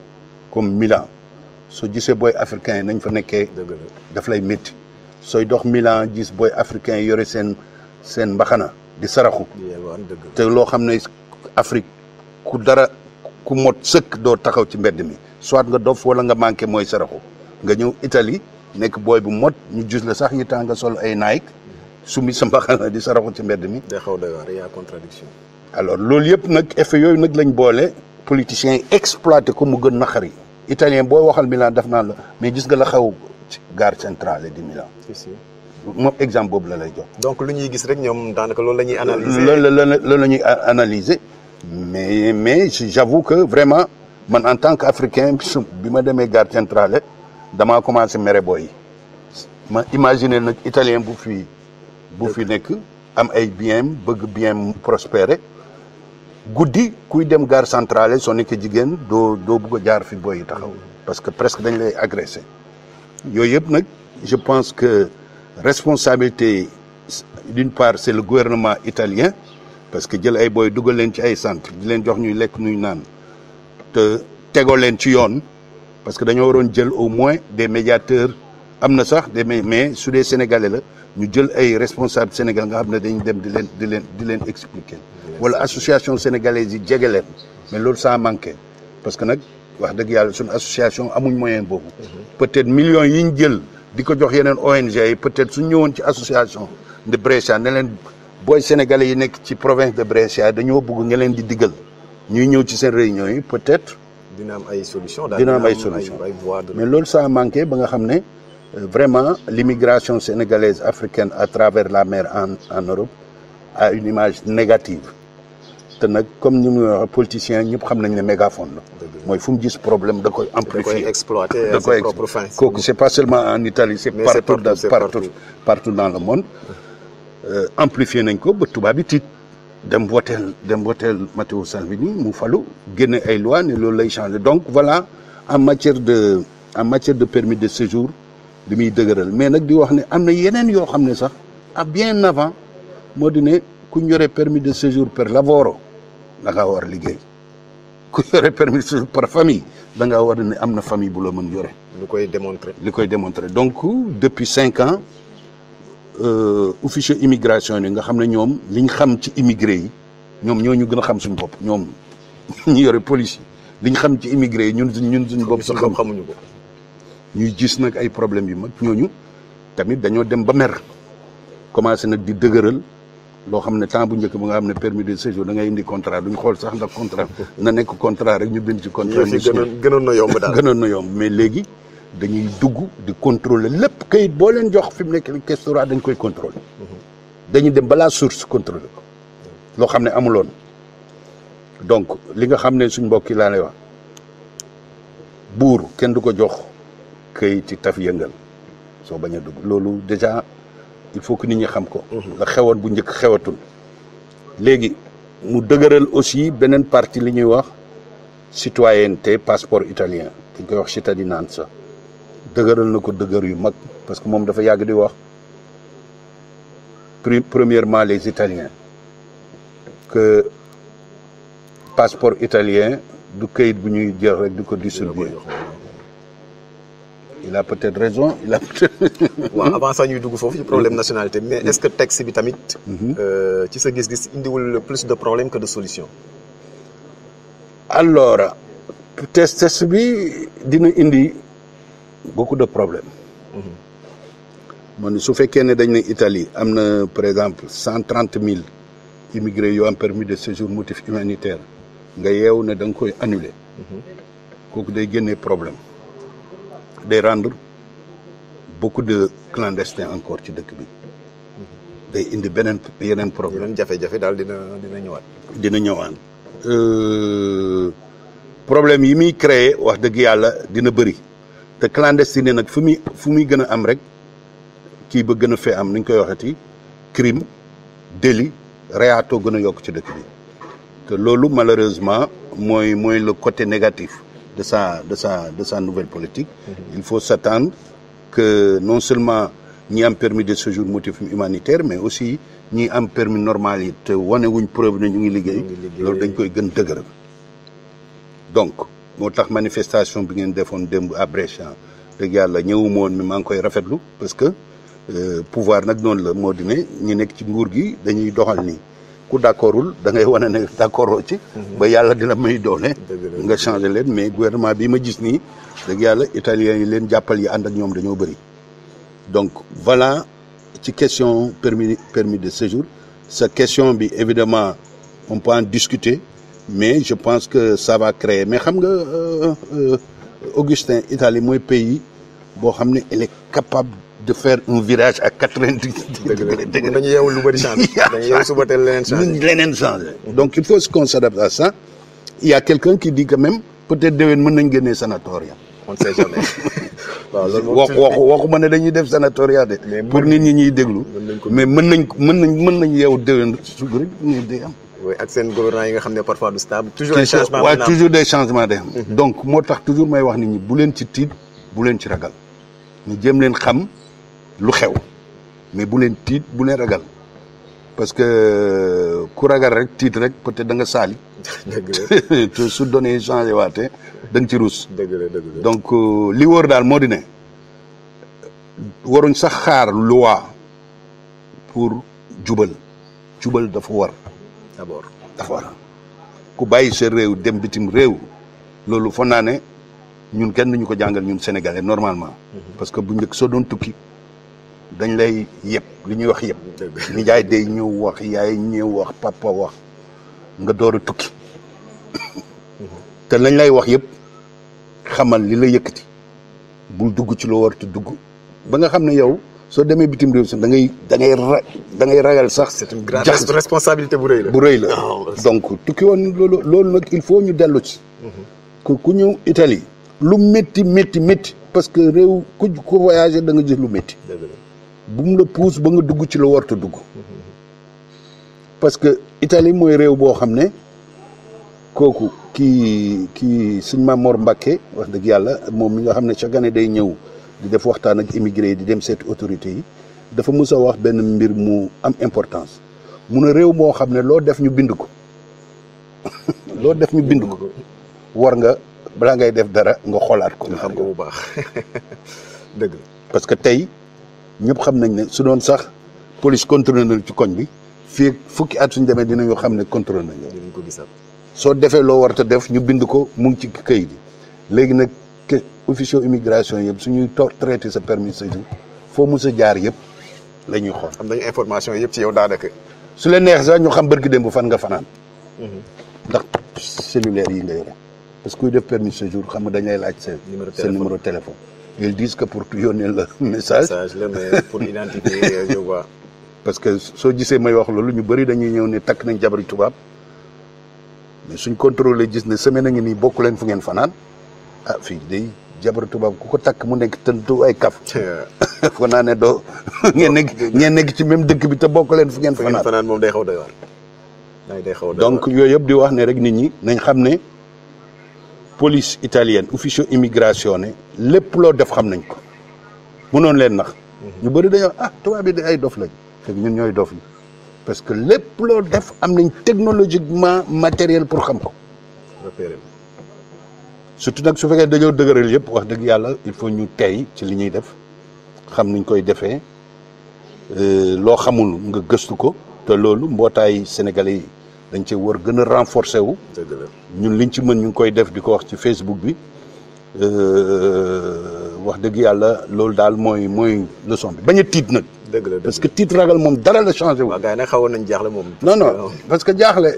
comme Milan soo gisee booy africain yi nañ fa nekkee daf lay métti sooy dox Milan gis booy africain yi yore seen mbaxana di saraxu te loo xam ne Afrique ku mot sëkk doo taxaw ci mbedd mi soit nga dof wala nga manqué mooy saraxu nga ñëw Italie nekk booy bu mot ñu gis la sax yi temps nga sol ay Nike sumi sa mbaxana di saraxu ci mbedd mi. day xaw doy waar y a contradiction. alors loolu yëpp nag effet yooyu nag lañ boole politiciens yi exploité ko mu gën naqari italien boo waxal Milan def naan la mais gis nga la xew ci gare centrale di Milan. moom exemple boobu la lay jox. donc lu ñuy gis rek ñoom daanaka loolu la ñuy analyser. loolu la ñuy analyser mais j'avoue que vraiment man en tant qu'Africain bi ma demee gare centrale damaa commencé mere boy yi ma imaginer nag italien bu fi nekk am ay bien bëgg bien prospérer guddi kuy dem gare centrale soo nekkee jigéen doo bëgg a jaar fi boy yi taxaw parce que presque dañ lay agressé yooyu yëpp nag je pense que responsabilité d'une part c'est le gouvernement italien parce que jël ay boy dugal leen ci ay centre di leen jox ñuy lekk ñuy naan te tegoo leen ci yoon parce que dañoo waroon jël au moins des médiateurs am na sax mais su dee sénégalais la ñu jël ay responsables sénégalais nga xam ne dañu dem di leen expliquer wala association sénégalaise yi jege leen mais loolu ça a manqué parce que nag wax dëgg yàlla suñu association amuñ moyen boobu peut-être millions yi ñu jël di ko jox yeneen ONG yi peut-être suñ ñëwoon ci association de Brescia ne leen booy sénégalais yi nekk ci province de Brescia dañoo bëgg nga leen di diggal ñuy ñëw ci seen réunion yi peut-être dina am ay solution dina am ay solution mais loolu ça a manqué ba nga xam ne vraiment l'immigration sénégalaise africaine à travers la mer en Europe a une image négative te nag comme ni muy wax politicien ñëpp xam nañ ne mégaphone la mooy fu mu gis problème da koy amplifier exploiter à ses propres fins kooku c'est pas seulement en Italie c'est partout dans le monde amplifier nañ ko ba tubaab bi tiit dem woteel Matteo Salvini mu falu génne ay loi ne loolu lay changer donc voilà en matière de permis de séjour li muy dëgëral mais nag di wax ne am na yeneen yoo xam ne sax bien avant moo di ne ku ñu yore permis de séjour per lavoro da ngaa war liggéey ku yore permis de séjour par famille da ngaa war ne am na famille bu la mën yore. li koy démontrer donc depuis 5 ans officier immigration yi nga xam ne ñoom liñ xam ci immigré yi ñoom ñoo ñu gën a xam suñu bopp ñoom ñu yore police yi liñ xam ci immigré yi ñun suñu bopp sax xamuñu ko. ñuy gis nag ay problèmes yu mag ñooñu tamit dañoo dem ba mer commencé nag di dëgëral loo xam ne temps bu njëkk ba nga xam ne permis de séjour da ngay indi contrat duñ xool sax ndax contrat na nekk contrat rek ñu bind ci contrat. gënoon na yomb daal gënoon na yomb mais léegi dañuy dugg di contrôler lépp kayit boo leen jox fi mu nekk ni questora dañ koy contrôler dañuy dem balaa source contrôler ko loo xam ne amuloon donc li nga xam ne suñ mbokk yi laa lay wax buur kenn du ko jox kayit ci taf yëngal soo bañ a dugg loolu déjà il faut que nit ñi xam ko la xewoon bu njëkk xewatul léegi mu dëgëral aussi beneen partie li ñuy wax citoyenneté passeport italien dañ koy wax cittadinanza dëgëral na ko dëgër yu mag parce que moom dafa yàgg di wax premièrement les Italiens que passeport italien du kayit bu ñuy jël rek di ko distribuer il a peut-être raison il a peut-être. waaw avant ça ñuy dugg foofu ci problème nationalité mais est-ce que texte bi tamit. ci sa gis-gis indiwul plus de problème que de solution. alors test bi dina indi beaucoup de problèmes. man su fekkee ne dañ ne Italie am na par exemple 130 000 immigrés yoo am permis de séjour motif humanitaire nga yeew ne da nga koy annuler. kooku day génnee problème. day rendre beaucoup de clandestins encore ci dëkk bi day indi yeneen problème yeneen jafe-jafe daal dina ñëwaat. dina ñëwaat problème yi muy créer wax dëgg yàlla dina bëri te clandestin nag fu muy gën a am rek kii ba gën a fee am ni ñu koy waxati crime délit reyaatoo gën a yokk ci dëkk bi te loolu malheureusement mooy le côté négatif de sa nouvelle politique. Il faut s'attendre que non seulement ñi am permis de séjour motif humanitaire mais aussi ñi am permis normal yi te wane wuñ preuve ne ñu ngi liggéey loolu dañ koy gën dëgëral donc moo tax manifestation bi ngeen defoon démb à Brescia dëgg yàlla ñëwuma woon mi maa ngi koy rafetlu parce que pouvoir nag noonu la moo di ne ñi nekk ci nguur gi dañuy doxal nii ku d'accordul da ngay wane ne d'accordoo ci ba yàlla dina may doole nga changer leen mais gouvernement bi ma gis nii dëgg yàlla italiens yi leen jàppal yi ànd ak ñoom dañoo bëri donc voilà ci question permis de séjour sa question bi évidemment on peut en discuter mais je pense que ça va créer mais xam nga Augustin Italie mooy pays boo xam ne elle est capable de faire un virage à 90 degrés. dañu yeewul lu bëri changé. dañu yeewu suba teel leneen changé. Donc il faut qu'on s'adapte à ça. Il y a quelqu'un qui dit que même peut-être déwén mën nañ génnee sanatoria. On ne sait jamais. waaw loolu waxuma ne dañuy def sanatoria de. pour nit ñi ñuy déglu. mais mën nañ yeewu déwén suba rek ñu day am. oui ak seen gouvernement yi nga xam ne parfois du stable. toujours des changements waaw toujours des changements de donc moo tax toujours may wax nit ñi bu leen ci tiit bu leen ci ragal ñu jéem leen xam lu xew mais bu leen tiit bu leen ragal parce que ku ragal rek tiit rek peut-être da nga saali. dëgg la su données changé waatee da nga ci ruus. dëgg la donc li wóor daal moo di ne waruñ sax xaar loi pour jubal dafa war. d'abord dafa war ku bàyyi sa réew dem bitim réew loolu foog naa ne ñun kenn duñu ko jàngal ñun sénégalais normalement. parce que bu njëkk soo doon tukki dañ lay yëpp li ñuy wax yëpp. nijaay day ñëw wax yaay ñëw wax papa wax nga door a tukki te lañ lay wax yëpp xamal li la yëkkati bul dugg ci loo wartu dugg ba nga xam ne yow soo demee bitim réew sax da ngay ragal sax. c'est une grande responsabilité bu rëy la. donc tukki woon loolu nag il faut ñu dellu ci. ku ñëw Italie lu métti parce que réew ku voyager da nga gis lu métti. bu mu la pousse ba nga dugg ci la warta dugg. parce que Italie mooy réew boo xam ne kooku kii suñ Maam Mor Mbacke wax dëgg yàlla moom mi nga xam ne chaque année day ñëw di def waxtaan ak immigré yi di dem seeti autorités yi dafa mës a wax benn mbir mu am importance mu ne réew moo xam ne loo def ñu bind ko war nga balaa ngay def dara nga xoolaat ko. nga xam ko bu baax dëgg. parce que tey ñëpp xam nañ ne su doon sax police contrôlé na ci koñ bi fii fukki at suñ demee dinañu xam ne contrôlé nañ la. dinañ ko gisaat. soo defee loo war a def ñu bind ko mu ngi ci këyit gi léegi nag officiaux immigration yëpp suñuy traité sa permis de séjour foo mos a jaar yëpp la ñuy xool. am nañu information yëpp ci yow daanaka. su leen neex sax ñu xam bërki démb fan nga fanaan. ndax cellulaire yi nga yore parce que kuy def permis de séjour xam nga dañ lay laaj sa numéro téléphone. ils disent que pour yónnee la message. la mais pour identifier je vois. parce que soo gisee may wax loolu ñu bëri dañuy ñëw ne takk nañ jabari tubaab mais suñ contrôlé gis ne semaine a ngi nii bokk leen fu ngeen fanaan ah fii day jabari tubaab ku ko takk mu nekk tëntu ay kaf. foo naa ne doo ngeen nekk ci même dëkk bi te bokk leen fu ngeen fanaan moom day xaw doy waar. donc yooyu yëpp di wax ne rek nit ñi nañ xam ne police italienne officiaux immigration ne lépp loo def xam nañ ko mënoon leen nax. ñu bëri dañoo tubaab bi de ay dof lañ. te ñun ñooy dof yi parce que lépp loo def am nañ technologiquement matériel pour xam ko. surtout nag su fekkee dañoo dëgëral yëpp wax dëgg yàlla il faut ñu tey ci li ñuy def xam nuñ koy defee loo xamul nga gëstu ko te loolu mbootaay sénégalais yi dañ cee war gën a renforcer wu. ñun liñ ci mën ñu ngi koy def di ko wax ci Facebook bi wax dëgg yàlla loolu daal mooy leçon bi bañ a tiit nag. dëgg la parce que tiit ragal moom dara la changé wu. waaw gars yi nag xawoon nañ jaaxle moom. non parce que jaaxle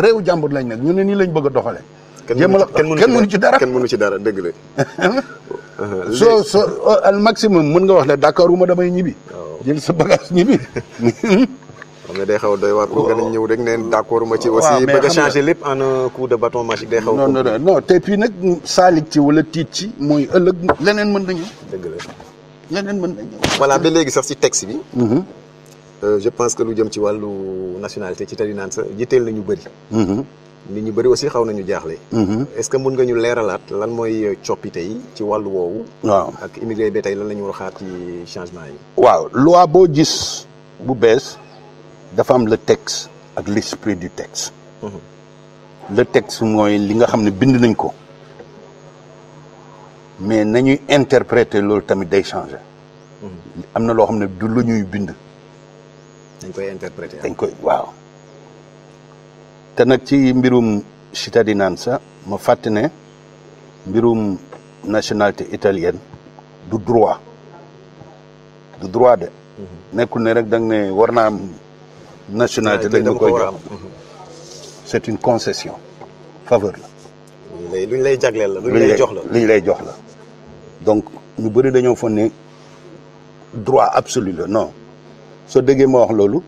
réew jàmbur lañ nag ñu ne nii lañ bëgg a doxale kenn mënu ci dara dëgg la. soo al maximum mën nga wax ne d'accord ma damay ñibbi. jël sa bagage ñibbi. xam ne day xaw a doy waar pour nga ñëw rek neen d'accord ma ci aussi bëgg a changer lépp en un coup de bâton magique day xaw non te puis nag saalik ci wala tiit ci mooy ëllëg leneen mën nañu. dëgg la leneen mën nañu. voilà ba léegi sax ci texte bi. je pense que lu jëm ci wàllu nationalité ci tali naan sa jiiteel nañu bëri. nit ñu bëri aussi xaw nañu jaaxle. est-ce que mun nga ñu leeralaat lan mooy coppite yi ci wàllu woowu. waaw ak immigré ba tey lan la ñu war a xaar ci changement yi. waaw loi boo gis bu bees dafa am le texte ak l'esprit du texte. le texte mooy li nga xam ne bind nañ ko mais nañuy interpréter loolu tamit day changer. am na loo xam ne du lu ñuy bind. dañ koy interpréter. dañ koy waaw. te nag ci mbirum cittadinanza ma fàtte ne mbirum nationalité italienne du droit de. nekkul ne rek da nga ne war naa am nationalité dañ la koy jox. c'est une concession faveur la. luñ lay jagleel la luñ lay jox la luñ lay jox la donc ñu bëri dañoo foog ne droit absolu la non soo déggee ma wax loolu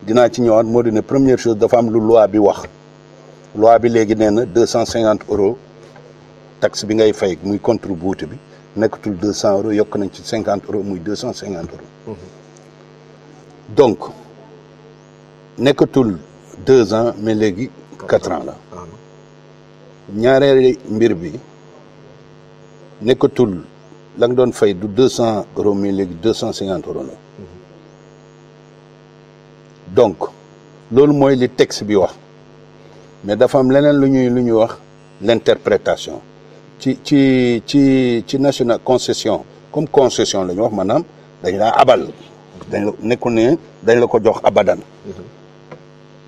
dinaa ci ñëwaat moo di ne première chose dafa am lu loi bi wax loi bi léegi nee na 250 euros taxe bi ngay fay muy contribution bi nekkatul 200 euros yokk nañ ci 50 euros muy 250 euros. donc nekkatul 2 ans mais léegi 4 ans la. ñaareelu mbir bi nekkatul la nga doon fay du 200 euros mais léegi 250 euros la. donc loolu mooy li texte bi wax mais dafa am leneen lu ñuy wax l'interprétation ci national concession comme concession la ñu wax maanaam dañ laa abal dañ la nekkul ne dañ la ko jox abadan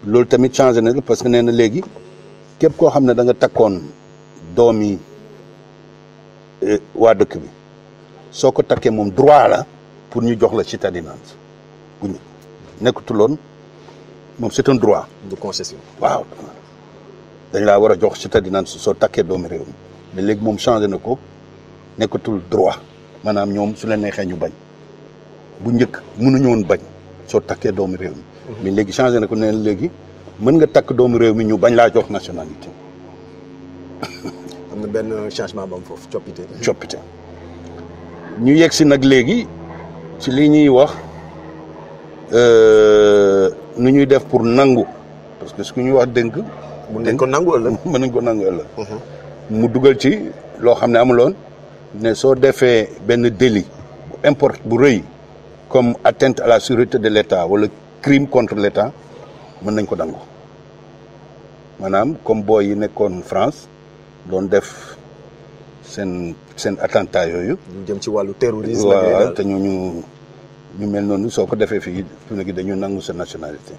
loolu tamit changé na parce que nee na léegi képp koo xam ne da nga takkoon doomi waa dëkk bi soo ko takkee moom droit la pour ñu jox la cittadinance bu ñu nekkutuloon moom c'est un droit. de concession. waaw dañ laa war a jox cittadinance soo takkee doomi réew mi mais léegi moom changé na ko nekkatul droit maanaam ñoom su leen neexee ñu bañ bu njëkk mënuñu woon bañ soo takkee doomi réew mi. mais léegi changé na ko ne léegi mën nga takk doomu réew mi ñu bañ laa jox nationalité. am na benn changement ba am foofu coppite ñu yegg si nag léegi ci li ñuy wax nu ñuy def pour nangu parce que su ñuy wax dénk. mën nañ ko nangu ëllëg. mën nañ ko nangu ëllëg. mu dugal ci loo xam ne amuloon ne soo defee benn délit bu rëy comme atteinte à la sûreté de l'État wala crime contre l'État mën nañ ko nangu maanaam comme booy yi nekkoon France doon def seen attentat yooyu. ñu jëm ci wàllu terrorisme. waaw te ñu mel noonu soo ko defee fii fi mu ne dañu nangu sa nationalité.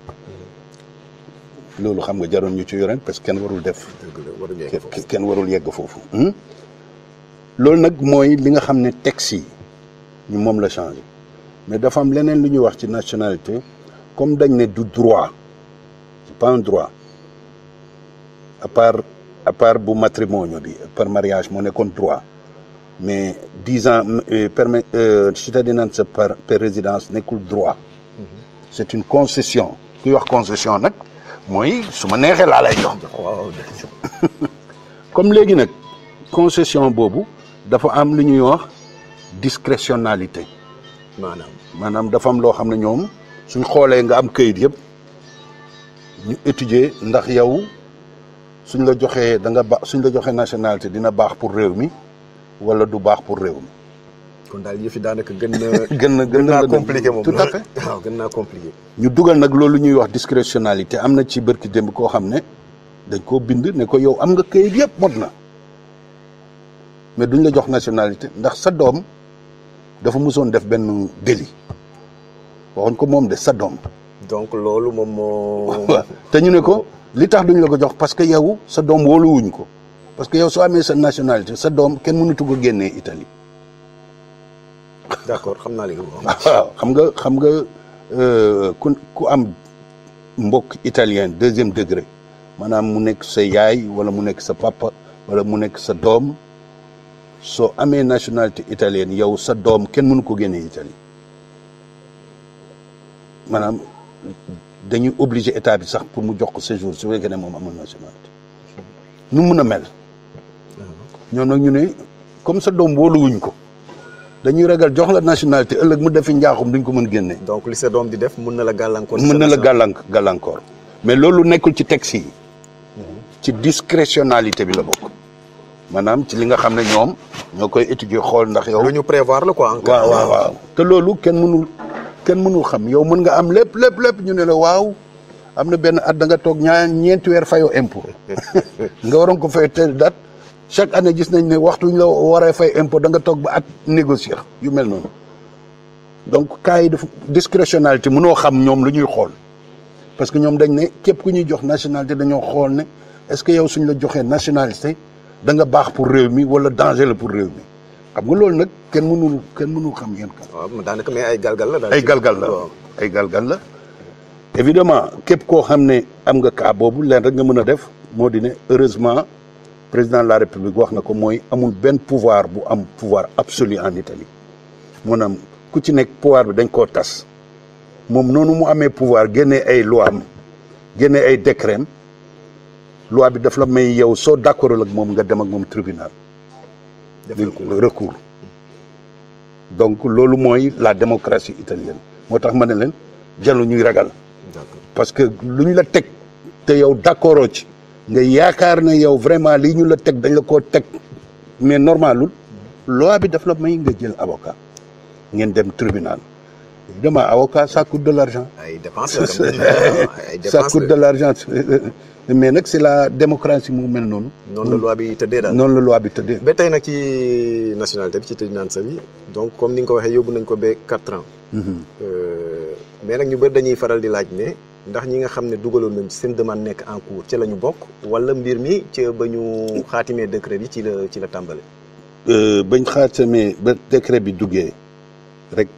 loolu xam nga jaroon ñu ci yoreen parce que kenn warul def. kenn warul yegg foofu. loolu nag mooy li nga xam ne texte yi ñu moom la changé mais dafa am leneen lu ñuy wax ci nationalité comme dañ ne du droit c'est pas un droit à part bu matrimonio bi par mariage moo nekkoon droit mais 10 ans cittadinance par résidence nekkul droit. c'est une concession kuy wax concession nag mooy su ma neexee laa lay jox. comme léegi nag concession boobu dafa am lu ñuy wax discrétionnalité. maanaam dafa am loo xam ne ñoom suñ xoolee nga am këyit yëpp ñu étudier ndax yow suñ la joxee suñ la joxee nationalité dina baax pour réew mi wala du baax pour réew mi. kon daal yëf yi daanaka gën naa compliqué moom. tout à fait waaw gën naa compliqué. ñu dugal nag loolu ñuy wax discrétionnalité am na ci bërki démb koo xam ne dañ koo bind ne ko yow am nga këyit yëpp mot na mais duñ la jox nationalité ndax sa doom dafa musoon def benn délit waxuñ ko moom de sa doom. donc loolu moom moo. te ñu ne ko li tax duñ la ko jox parce que yow sa doom wóoluwuñ ko parce que yow soo amee sa nationalité sa doom kenn mënatu ko génnee Italie. d'accord xam naa li waaw xam nga ku am mbokk italien 2e degré maanaam mu nekk sa yaay wala mu nekk sa papa wala mu nekk sa doom soo amee nationalité italienne yow sa doom kenn mënu ko génnee Italie maanaam dañuy obligé état bi sax pour mu jox ko séjour su fekkee ne moom amul nationalité nu mun a mel ñoom nag ñu ne comme sa doom wóoluwuñ ko dañuy ragal jox la nationalité ëllëg mu defi njaaxum duñ ko mën génne. donc li sa doom di def mën na la gàllankoor. mën na la gàllankoor mais loolu nekkul ci texte yi ci discrétionnalité bi la bokk maanaam ci li nga xam ne ñoom ñoo koy étudier xool ndax yow. lu ñu prévoir la quoi. waaw te loolu kenn mënul xam yow mën nga am lépp ñu ne la waaw am na benn at da nga toog ñeenti weer fayoo impôt nga waroon ko fay telle date. chaque année gis nañ ne waxtu ñu la waree fay impôt da nga toog ba at négocier yu mel noonu donc cas yi dafa discrétionnalité mënoo xam ñoom lu ñuy xool parce que ñoom dañ ne képp ku ñuy jox nationalité dañoo xool ne est-ce que yow suñ la joxee nationalité da nga baax pour réew mi wala danger la pour réew mi xam nga loolu nag kenn mënul xam yéen kan. waaw daanaka mais ay galgal la. ay galgal la évidemment képp koo xam ne am nga cas boobu leen rek nga mën a def moo di ne heureusement. président de la République wax na ko mooy amul benn pouvoir bu am pouvoir absolu en Italie maanaam ku ci nekk pouvoir bi dañ koo tas moom noonu mu amee pouvoir génnee ay loi am génnee ay décret loi bi daf la may yow soo d'accordul ak moom nga dem ak moom tribunal recours donc loolu mooy la démocratie italienne moo tax ma ne leen jalu ñuy ragal parce que lu ñu la teg te yow d'accordoo ci nga yaakaar ne yow vraiment lii ñu la teg dañ la koo teg mais normalul loi bi daf la may nga jël avocat ngeen dem tribunal évidemment avocat ça coûte de l'argent ça coûte de l'argent mais nag c'est la démocratie mu mel noonu. noonu la loi bi tëddee daal. noonu la loi bi tëddee. ba tey nag ci nationalité bi ci cittadinanza bi donc comme ni nga ko waxee yóbbu nañ ko ba 4 ans. mais nag ñu bëri dañuy faral di laaj ne ndax ñi nga xam ne dugaloon nañ seen demande nekk en cours ci la ñu bokk wala mbir mi ci ba ñu xaatimee décret bi ci la tàmbale. bañ xaatimee ba décret bi duggee rek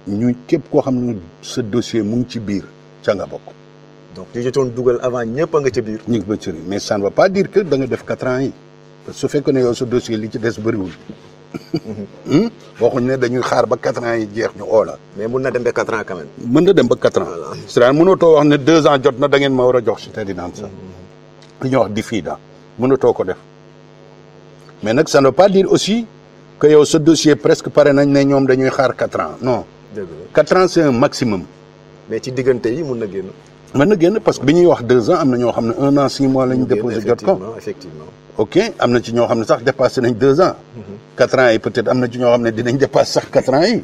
ñu képp koo xam ne sa dossier mu ngi ci biir ca nga bokk. donc ñu jotoon dugal avant ñëpp a nga ca biir. ñu ngi ba ci mais ça ne veut pas dire que da nga def 4 ans yi parce que su fekkee ne yow sa dossier li ci des bëriwul. waxuñ ne dañuy xaar ba 4 ans yi jeex ñu oo la. mais mun na dem ba 4 ans quand même. mën na dem ba 4 ans. c'est-à-dire mënatoo wax ne 2 ans jot na da ngeen ma war a jox cittadinanza. li ñuy wax diffida mënatoo ko def mais nag ça ne veut pas dire aussi que yow sa dossier presque pare nañ ne ñoom dañuy xaar 4 ans non. dëgg la 4 ans c'est un maximum. mais ci diggante yi mun na génn. mën na génn parce que bi ñuy wax 2 ans am na ñoo xam ne 1 an 6 mois la ñu déposé jot ko. effectivement ok am na ci ñoo xam ne sax dépassé nañ 2 ans. 4 ans yi peut-être am na ci ñoo xam ne dinañ dépassé sax 4 ans yi.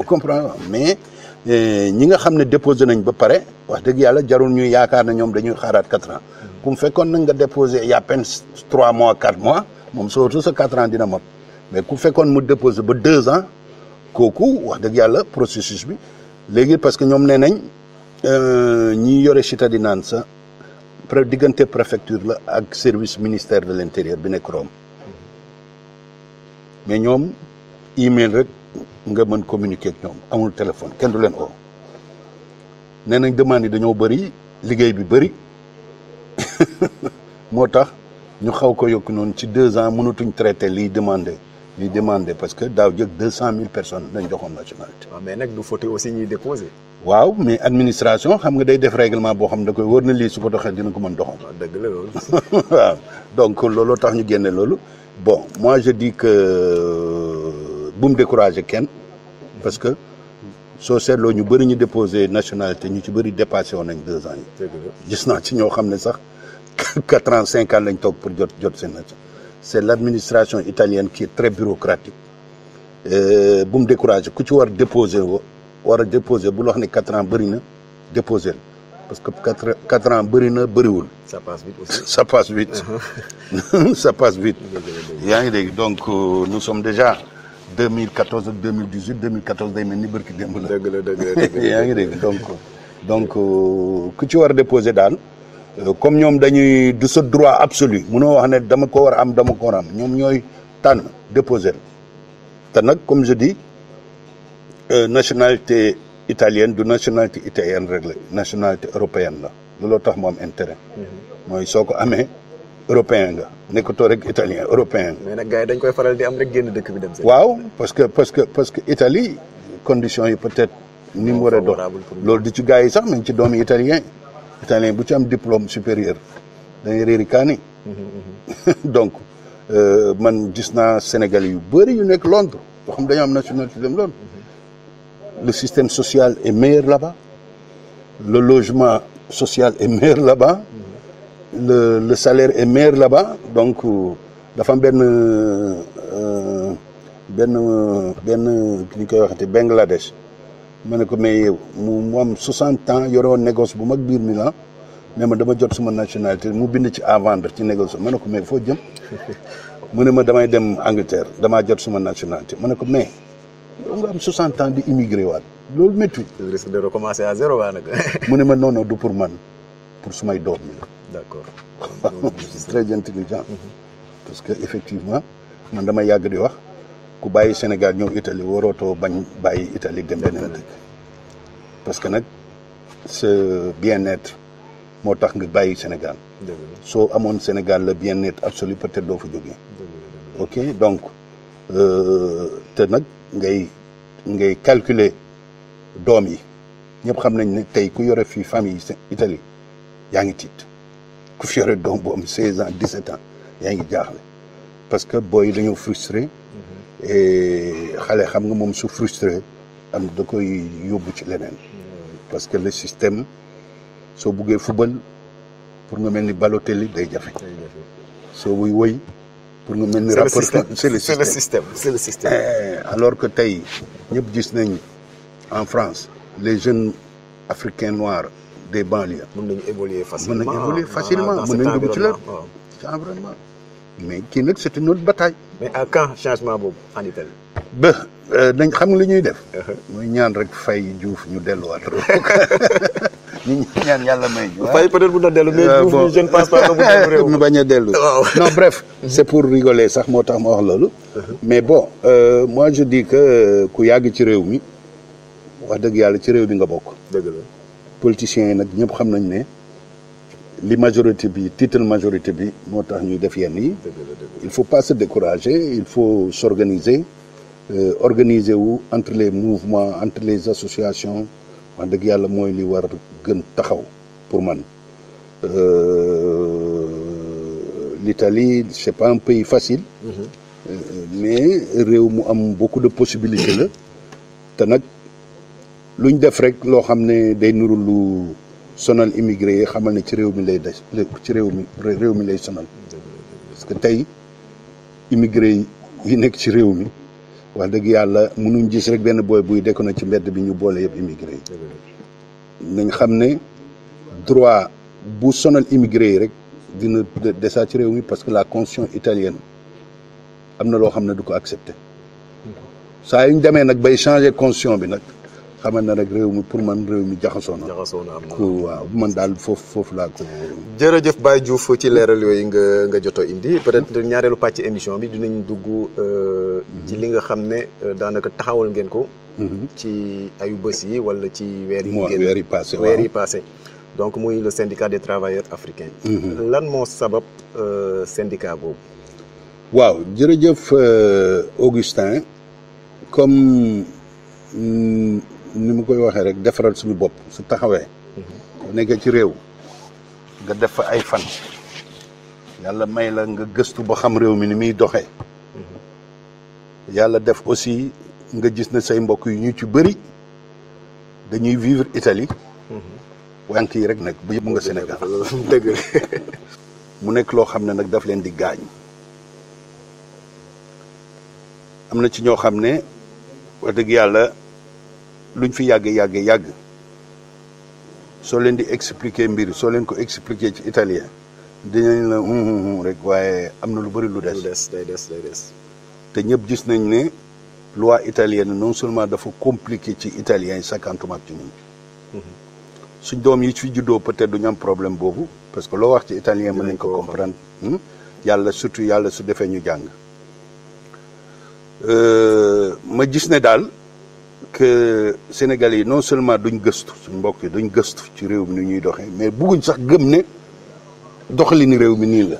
comprends mais ñi nga xam ne déposé nañ ba pare wax dëgg yàlla jarul ñuy yaakaar ne ñoom dañuy xaaraat 4 ans. ku mu fekkoon nag nga déposé il y a à peine 3 mois 4 mois moom surtout sa 4 ans dina mot mais ku fekkoon mu déposé ba 2 ans kooku wax dëgg yàlla processus bi léegi parce que ñoom nee nañ. ñi yore cittadinanza diggante préfecture la ak service ministère de l'intérieur bi nekk Rome mais ñoom email rek nga mën communiquer ak ñoom amul téléphone kenn du leen oo nee nañ demande yi dañoo bëri liggéey bi bëri moo tax ñu xaw ko yokk noonu ci 2 ans mënatuñ traiter liy demandé parce que daaw jëg 200 000 personnes lañ joxoon nationalité. waaw mais nag du faute aussi ñuy déposé. waaw mais administration xam nga day def règlement boo xam ne da koy wër na lii su ko doxee dina ko mën doxal. waaw dëgg la loolu. waaw donc looloo tax ñu génne loolu bon moi je dis que bu mu décourager kenn parce que soo seetloo ñu bëri ñu déposé nationalité ñu ci bëri dépassé woon nañ 2 ans yi. dëgg la gis naa ci ñoo xam ne sax 4 ans 5 ans lañ toog pour jot seen nation. c'est l'administration italienne qui est très bureaucratique bu mu décourager ku ci war déposer war a déposer bu la wax ne 4 ans bëri na déposer parce que 4 ans bëri na bëriwul. ça passe vite aussi. ça passe vite ça passe vite. yaa ngi dégg donc nous sommes déjà 2014 ak 2018 2014 day mel ni bërki démb la. dëgg la dëgg la yaa ngi dégg donc ku ci war a déposer daal. comme ñoom dañuy du sa droit absolu munoo wax ne dama ko war a am dama ko war a am ñoom ñooy tànn déposer te nag comme je dis nationalité italienne du nationalité italienne rek la nationalité européenne la looloo tax mu am intérêt. mooy soo ko amee européen nga nekkatoo rek italien européen nga. mais nag gars yi dañ koy faral di am rek génn dëkk bi dem. waaw parce que Italie conditions yi peut-être ni mu war a dox loolu di ci gars yi sax nañ ci doomi italien bu ci am diplôme supérieur dañuy réeri kaani donc man gis naa Sénégalais yu bëri yu nekk Londres yoo xam dañoo am nationalité dem Londres le système social est meilleur là-bas le logement social est meilleur là-bas le salaire est meilleur là-bas donc dafa am benn ni ñu koy waxati Bangladesh ma ne ko mais yow mu am 60 ans yore woon négoce bu mag biir Milan ne ma dama jot suma nationalité mu bind ci à vendre ci négoce ma ne ko mais foo jëm mu ne ma damay dem Angleterre damaa jot suma nationalité ma ne ko mais yow nga am 60 ans di immigré waat loolu métti. le risque de recommencer à zéro waa nag. mu ne ma non du pour man pour sumay doom yi la. d'accord. c'est très intelligent. parce que effectivement man dama yàgg di wax. ku bàyyi Sénégal ñëw Italie warootoo bañ bàyyi Italie dem beneen dëkk parce que nag ce bien-être moo tax nga bàyyi Sénégal soo amoon Sénégal le bien-être absolu peut-être doo fa jógee ok donc te nag ngay calculer doom yi ñëpp xam nañ ne tey ku yore fii famille Italie yaa ngi tiit ku fi yore doom bu am 16 ans 17 ans yaa ngi jaaxle parce que booy dañoo frustré et xale xam nga moom su frustré am da koy yóbbu ci leneen parce que le système soo buggee football pour nga mel ni Balotelli day jafe soo buy woy pour nga mel ni rapport c'est le système alors que tey ñëpp gis nañ en France les jeunes africains noirs des banlieues mën nañu évoluer facilement mën nañ dugg ci la environnement mais kii nag c'est une autre bataille mais à quand changement boobu en Italie ba dañ xam nga li ñuy def mooy ñaan rek Faye Diouf ñu delluwaat ñu ñaan yàlla may ñu Faye peut-être bu doon dellu mais Diouf je ne pense pas que bu dellu réew mu bañ a dellu non bref c'est pour rigoler sax moo tax ma wax loolu mais bon moi je dis que ku yàgg ci réew mi wax dëgg yàlla ci réew mi nga bokk dëgg la politiciens yi nag ñëpp xam nañ ne li majorité bi titre majorité bi moo tax ñuy def yenn yi il faut pas se décourager il faut s'organiser organiser wu entre les mouvements entre les associations wax dëgg yàlla mooy li war gën taxaw pour man l'Italie c'est pas un pays facile mais réew mu am beaucoup de possibilités la te nag luñ def rek loo xam ne day nuru lu sonal immigré yi xamal ne ci réew mi lay des ci réew mi lay sonal parce que tey immigré yi nekk ci réew mi wax dëgg yàlla mënuñ gis rek benn booy buy dekk na ci mbedd bi ñu boole yëpp immigré yi nañ xam ne droit bu sonal immigré yi rek dina desaa ci réew mi parce que la constitution italienne am na loo xam ne du ko accepté saa yu ñu demee nag bay changer constitution bi nag xamal na rek réew mi pour man réew mi jaxasoo na waaw man daal foofu laa ko jërëjëf Baye Diouf ci leeral yooyu nga joto indi peut-être ñaareelu pàcc émission bi dinañ dugg ci li nga xam ne daanaka taxawal ngeen ko ci ayu bés yi wala ci weer yi passé donc muy le syndicat des travailleurs africains lan moo sabab syndicat boobu waaw jërëjëf Augustin comme ni mu koy waxee rek defaral suñu bopp su taxawee nekk ci réew nga def fa ay fan yàlla may la nga gëstu ba xam réew mi ni muy doxee yàlla def aussi nga gis ne say mbokk yu ñu ci bëri dañuy vivre Italie wànk yi rek nag bu yëpp nga Sénégal dëgg mu nekk loo xam ne nag daf leen di gaañ am na ci ñoo xam ne wax dëgg yàlla luñ fi yàgg soo leen di expliquer mbir soo leen ko expliquer ci italien dinañ la rek waaye am na lu bëri lu des day des te ñëpp gis nañ ne loi italienne non seulement dafa compliqué ci italien yi sakantumaak ci ñun suñ doom yi fi juddoo peut-être duñu am problème boobu parce que loo wax ci italien mën nañ ko comprendre yàlla surtout yàlla su defee ñu jàng ma gis ne daal que Sénégalais yi non seulement duñ gëstu suñ mbokk yi duñ gëstu ci réew mi ni ñuy doxee mais bugguñ sax gëm ne doxalini réew mi nii la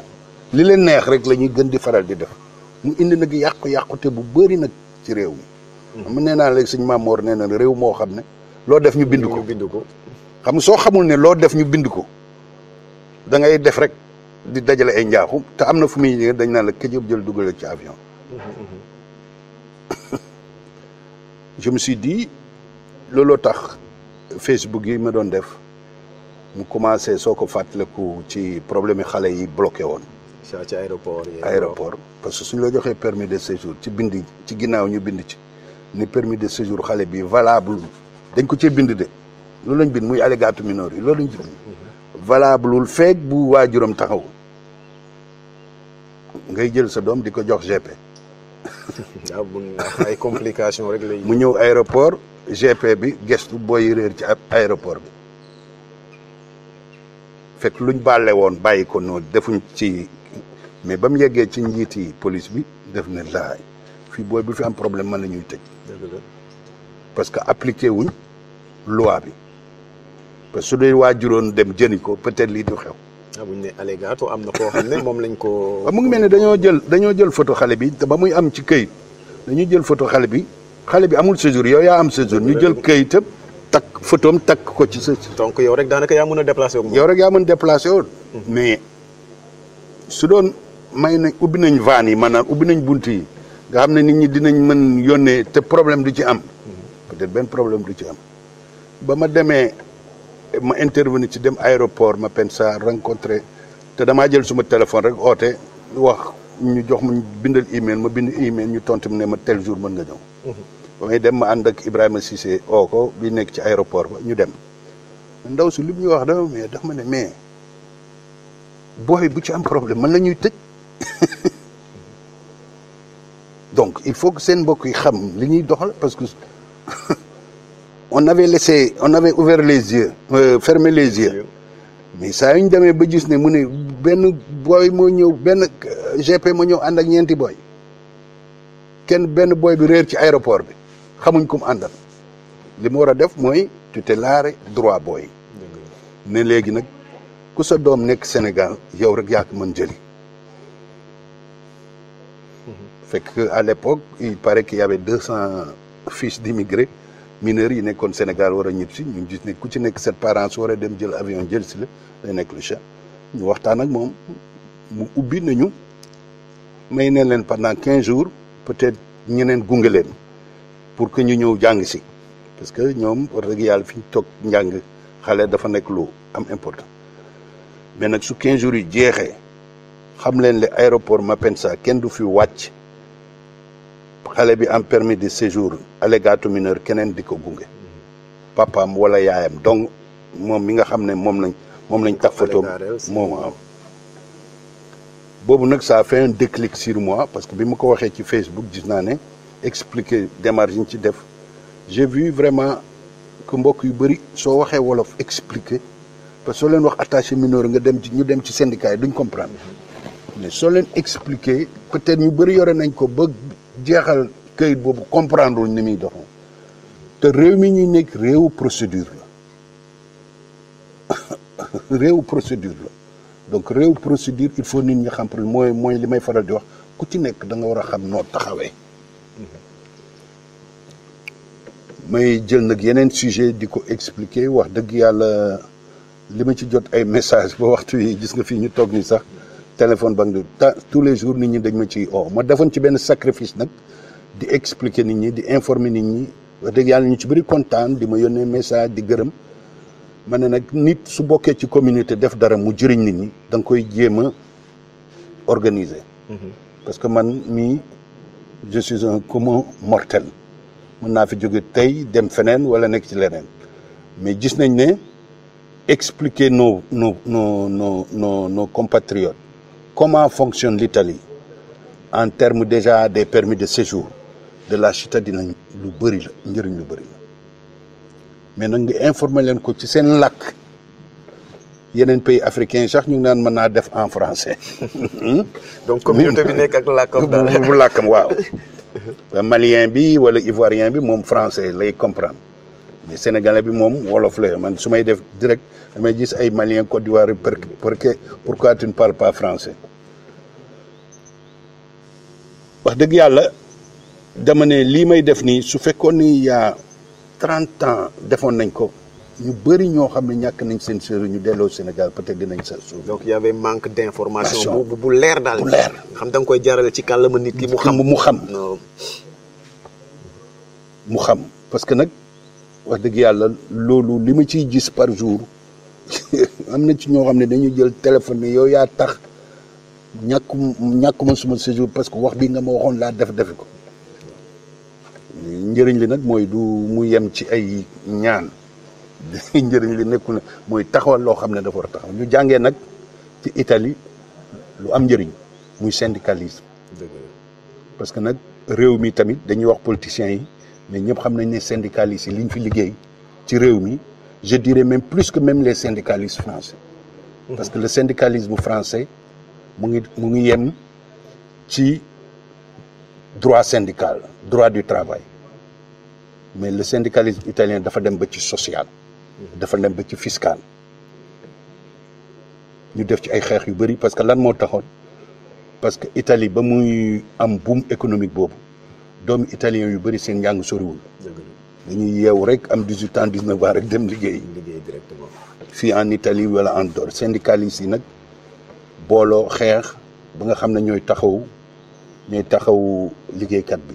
li leen neex rek la ñuy gën di faral di def mu indi nag yàqute bu bëri nag ci réew mi xam nee naa léegi suñ Maamoor nee na réew moo xam ne loo def ñu bind ko xam nga soo xamul ne loo def ñu bind ko da ngay def rek di dajale ay njaaxum te am na fu muy ñëwee dañ naan la këjëb jël dugal ci avion je me suis dit looloo tax Facebook yi ma doon def mu commencé soo ko fàttaliku ci problème yi xale yi bloqué woon ci aéroport parce que suñ la joxee permis de séjour ci bind ci ginnaaw ñu bind ci ni permis de séjour xale bi valable dañ ko cee bind de loolu lañ bind muy allégato minori yi loolu lañ ci bind valable feeg bu waajuram taxaw ngay jël sa doom di ko jox GP ay complications rek lay mu ñëw aéroport GP bi gestu booy réer ci aéroport bi fekk luñ bàlle woon bàyyi ko noonu defuñ ci mais ba mu yeggee ci njiiti police bi def ne laay fii booy bi fi am problème mën na ñuy tëj parce que appliqué wuñ loi bi parce que su dee waajuroon dem jëni ko peut-être lii du xew. ah bu ñu nee allégato am na koo xam ne moom lañ ko. mu ngi mel ne dañoo jël photo xale bi te ba muy am ci këyit dañuy jël photo xale bi amul séjour yow yaa am séjour ñu jël këyitam takk photom takk ko ci sa. donc yow rek daanaka yaa mën a déplacé wu. yow rek yaa mën déplacé woon. mais su doon may nañ ubbi nañ vannes yi maanaam ubbi nañ bunt yi nga xam ne nit ñi dinañ mën yónnee te problème du ci am. peut-être benn problème du ci am. ba ma demee ma intervenir ci dem aéroport ma pensa rencontré te damaa jël suma téléphone rek oote wax ñu jox ma bindal email ma bind email ñu tontu ne ma tel jour mën nga ñëw. ba may dem ma ànd ak Ibrahima Cissé oo ko bi nekk ci aéroport ba ñu dem ndaw si li mu ñu wax dafa mais dafa ma ne mais booy bu ci am problème man la ñuy tëj donc il faut que seen mbokk yi xam li ñuy doxal parce que on avait ouvert les yeux fermé les yeux mais saa yu ñu demee ba gis ne mu ne benn booy moo ñëw benn GP moo ñëw ànd ak ñeenti booy benn booy bi réer ci aéroport bi xamuñ ko mu àndal li mu war a def mooy tutelaare droit booy ne léegi nag ku sa doom nekk Sénégal yow rek yaa ko mën jëli fekk à l'époque il paraît qu'il y avait 200 fils d'immigrés mineurs yi nekkoon Sénégal war a ñib si ñu gis ne ku ci nekk 7 parents su war a dem jël avion jël si la day nekk le chat ñu waxtaan ak moom mu ubbi nañu may ne leen pendant 15 jours peut-être ñeneen gunge leen pour que ñu ñëw jàng si parce que ñoom wax dëgg yàlla fi ñu toog njàng xale dafa nekk lu am important mais nag su 15 jours yi jeexee xam leen le aéroport Malpensa kenn du fi wàcc xale bi am permis de séjour allégato mineur keneen di ko gunge papaam wala yaayam donc moom mi nga xam ne moom lañ taf photo moom am boobu nag ça a fait un déclic sur moi parce que bi ma ko waxee ci Facebook gis naa ne expliquer démarche yi ñu ci def j'ai vu vraiment que mbokk yu bëri soo waxee wolof expliquer parce que soo leen wax attaché mineur nga dem ci ñu dem ci syndicat yi duñ comprendre mais soo leen expliquer peut-être ñu bëri yore nañ ko ba jeexal këyit boobu comprendre ni muy doxoo te réew mi ñuy nekk réewu procédure la réewu procédure la donc réewu procédure il faut nit ñi xam mooy li may faral di wax ku ci nekk da nga war a xam noo taxawee may jël nag yeneen sujet di ko expliquer wax dëgg yàlla li ma ci jot ay message ba waxtu yi gis nga fii ñu toog ni sax téléphone ba nga tous les jours nit ñi dañ ma ciy ma defoon ci benn sacrifice nag di expliquer nit ñi di informer nit ñi wax dëgg yàlla ñu ci bëri kontaan di ma yónnee message di gërëm ma ne nag nit su bokkee ci communauté def dara mu jëriñ nit ñi da nga koy jéem a organiser. parce que man mii je suis un commun mortel mën naa fi jóge tey dem feneen wala nekk ci leneen mais gis nañ ne expliquer nos compatriotes comment fonctionne l'Italie en termes déjà des permis de séjour de la cittadinanza lu bëri la njëriñ lu bëri la mais nag nga informer leen ko ci seen làkk yeneen pays africains sax ñu ngi naan mën naa def en français. donc communauté bi nekk ak làkkam daal bu làkkam waaw. malien bi wala ivoirien bi moom français lay comprendre mais sénégalais bi moom wolof la man su may def direct damay gis ay malien Côte d'Ivoire pourquoi tu ne parles pas français. wax dëgg yàlla dama ne lii may def nii su fekkoon ni y'a 30 ans defoon nañ ko ñu bëri ñoo xam ne ñàkk nañ seen séeréer ñu delloo Sénégal peut-être dinañ sa suuf. donc y avait manque d'information bu leer daal. bu leer xam da nga koy jaarale ci kàllaama nit ki mu xam. mu xam parce que nag wax dëgg yàlla loolu li ma ciy gis par jour am na ci ñoo xam ne dañuy jël téléphone ne yow yaa tax ñàkkuma suma séjour parce que wax bi nga ma waxoon laa defi ko njëriñ li nag mooy du mu yem ci ay ñaan njëriñ li nekkul ne mooy taxawal loo xam ne dafa war a taxaw ñu jàngee nag ci Italie lu am njëriñ muy syndicalisme parce que nag réew mi tamit dañuy wax politiciens yi mais ñëpp xam nañ ne syndicalistes yi li ñu fi liggéey ci réew mi je dirais même plus que même les syndicalistes français parce que le syndicalisme français mu ngi yem ci droit syndical droit du travail mais le syndicalisme italien dafa dem ba ci social dafa dem ba ci fiscal ñu def ci ay xeex yu bëri parce que lan moo taxoon parce que Italie ba muy am boom économique boobu doomu italien yu bëri seen njàng soriwul dañuy yeewu rek am 18 ans 19 ans rek dem liggéey directement fii en Italie wala en dehors syndicalistes yi nag booloo xeex ba nga xam ne ñooy taxaw liggéeykat bi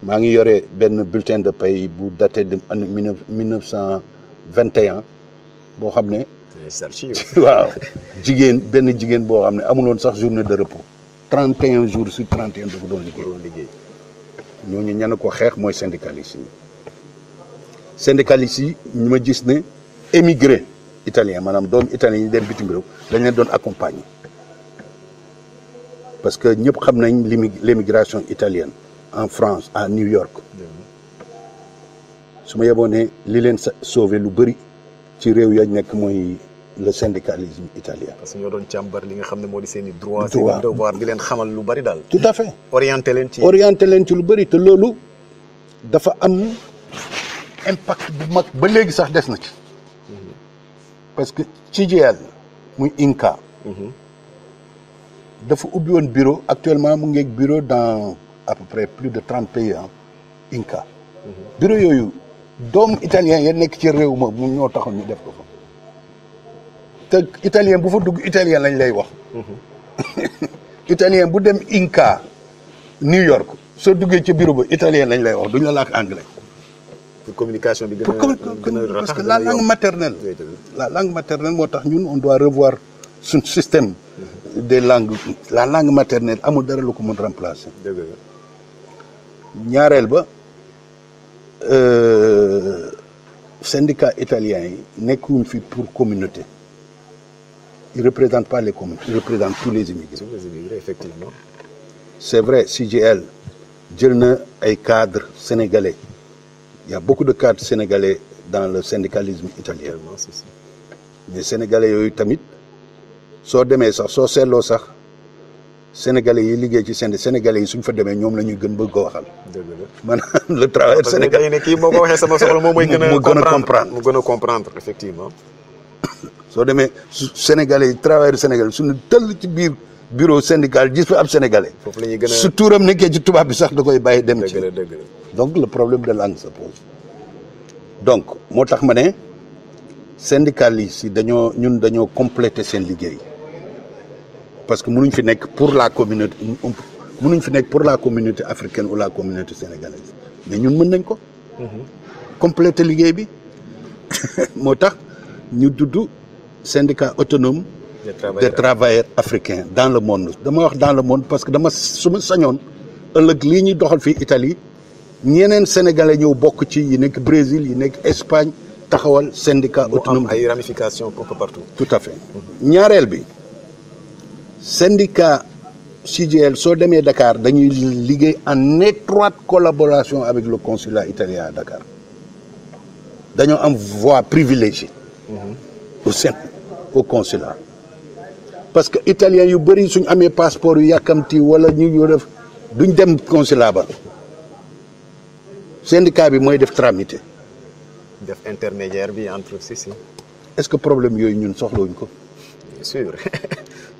maa ngi yore benn bulletin de paie bu daté de année 1921 boo xam ne waaw benn jigéen boo xam ne amuloon sax journée de repos 31 jours sur 31 dafa doon liggéey ñooñu ñan ko xeex mooy syndicalistes yi ñu ma gis ne émigré italien maanaam doomu italien yi dem bitim réew dañ leen doon accompagner parce que ñëpp xam nañ l'émigration italienne en France à New York su ma yeboo ne li leen sauvé lu bëri ci réew ya nekk mooy le syndicalisme italien. parce que ñoo doon càmbar li nga xam ne moo di seen i droit seen i devoir di leen xamal lu bëri daal. tout à fait orienté leen ci lu bëri te loolu dafa am impact bu mag ba léegi sax des na ci parce que CGIL muy INCA dafa ubbi woon bureau actuellement mu ngeeg bureau dans à peu près plus de 30 pays INCA bureau yooyu doomu italien ya nekk ci réew ma mu ñoo taxoon ñu def ko fa te italien bu fa dugg italien lañ lay wax italien bu dem INCA New York soo duggee ci bureau ba italien lañ lay wax duñ la làkk anglais pour communication bi gën a parce que la langue maternelle moo tax ñun on doit revoir suñ système des langues la langue maternelle amul dara lu ko mën remplacer ñaareel ba syndicat italien yi nekkuñ fi pour communauté ils représentent pas les communautés ils représentent tous les immigrés effectivement c'est vrai CGL jël na ay cadres sénégalais il y a beaucoup de cadres sénégalais dans le syndicalisme italien mais sénégalais yooyu tamit soo demee sax soo seetloo sax sénégalais yi liggéey ci sénégalais yi suñ fa demee ñoom la ñuy gën bëgg ko waxal. maanaam le travail sénégalais ne kii moo ko waxee sama soxla moom mooy gën a comprendre mu gën a comprendre effectivement. soo demee sénégalais yi travailleurs sénégalais suñu tëll ci biir bureau syndical gis fa ab sénégalais. foofu la ñuy gën a su tuuram nekkee ci tubaab bi sax da koy bàyyi dem ci. dëgg la donc le problème de langue se pose. donc moo tax ma ne syndicalistes yi dañoo compléter seen liggéey. parce que mënuñ fi nekk pour la communauté africaine ou la communauté sénégalaise mais ñun mën nañ ko. compléter liggéey bi moo tax ñu dudd syndicat autonome des travailleurs africains dans le monde. dama wax dans le monde parce que su ma sañoon ëllëg lii ñuy doxal fii Italie ñeneen sénégalais ñëw bokk ci yi nekk Brésil yi nekk Espagne taxawal syndicat autonome. ay ramifications un peu partout. tout à fait ñaareel bi. syndicat CGL soo demee Dakar dañuy liggéey en étroite collaboration avec le consulat italien à Dakar dañoo am voix privilégiée au consulat parce que italien yu bëri suñ amee passeport yu yàkkamti wala ñu def duñ dem consulat ba syndicat bi mooy def tramité def intermédiaire bi entre si est-ce que problème yooyu ñun soxlawuñ ko bien sûr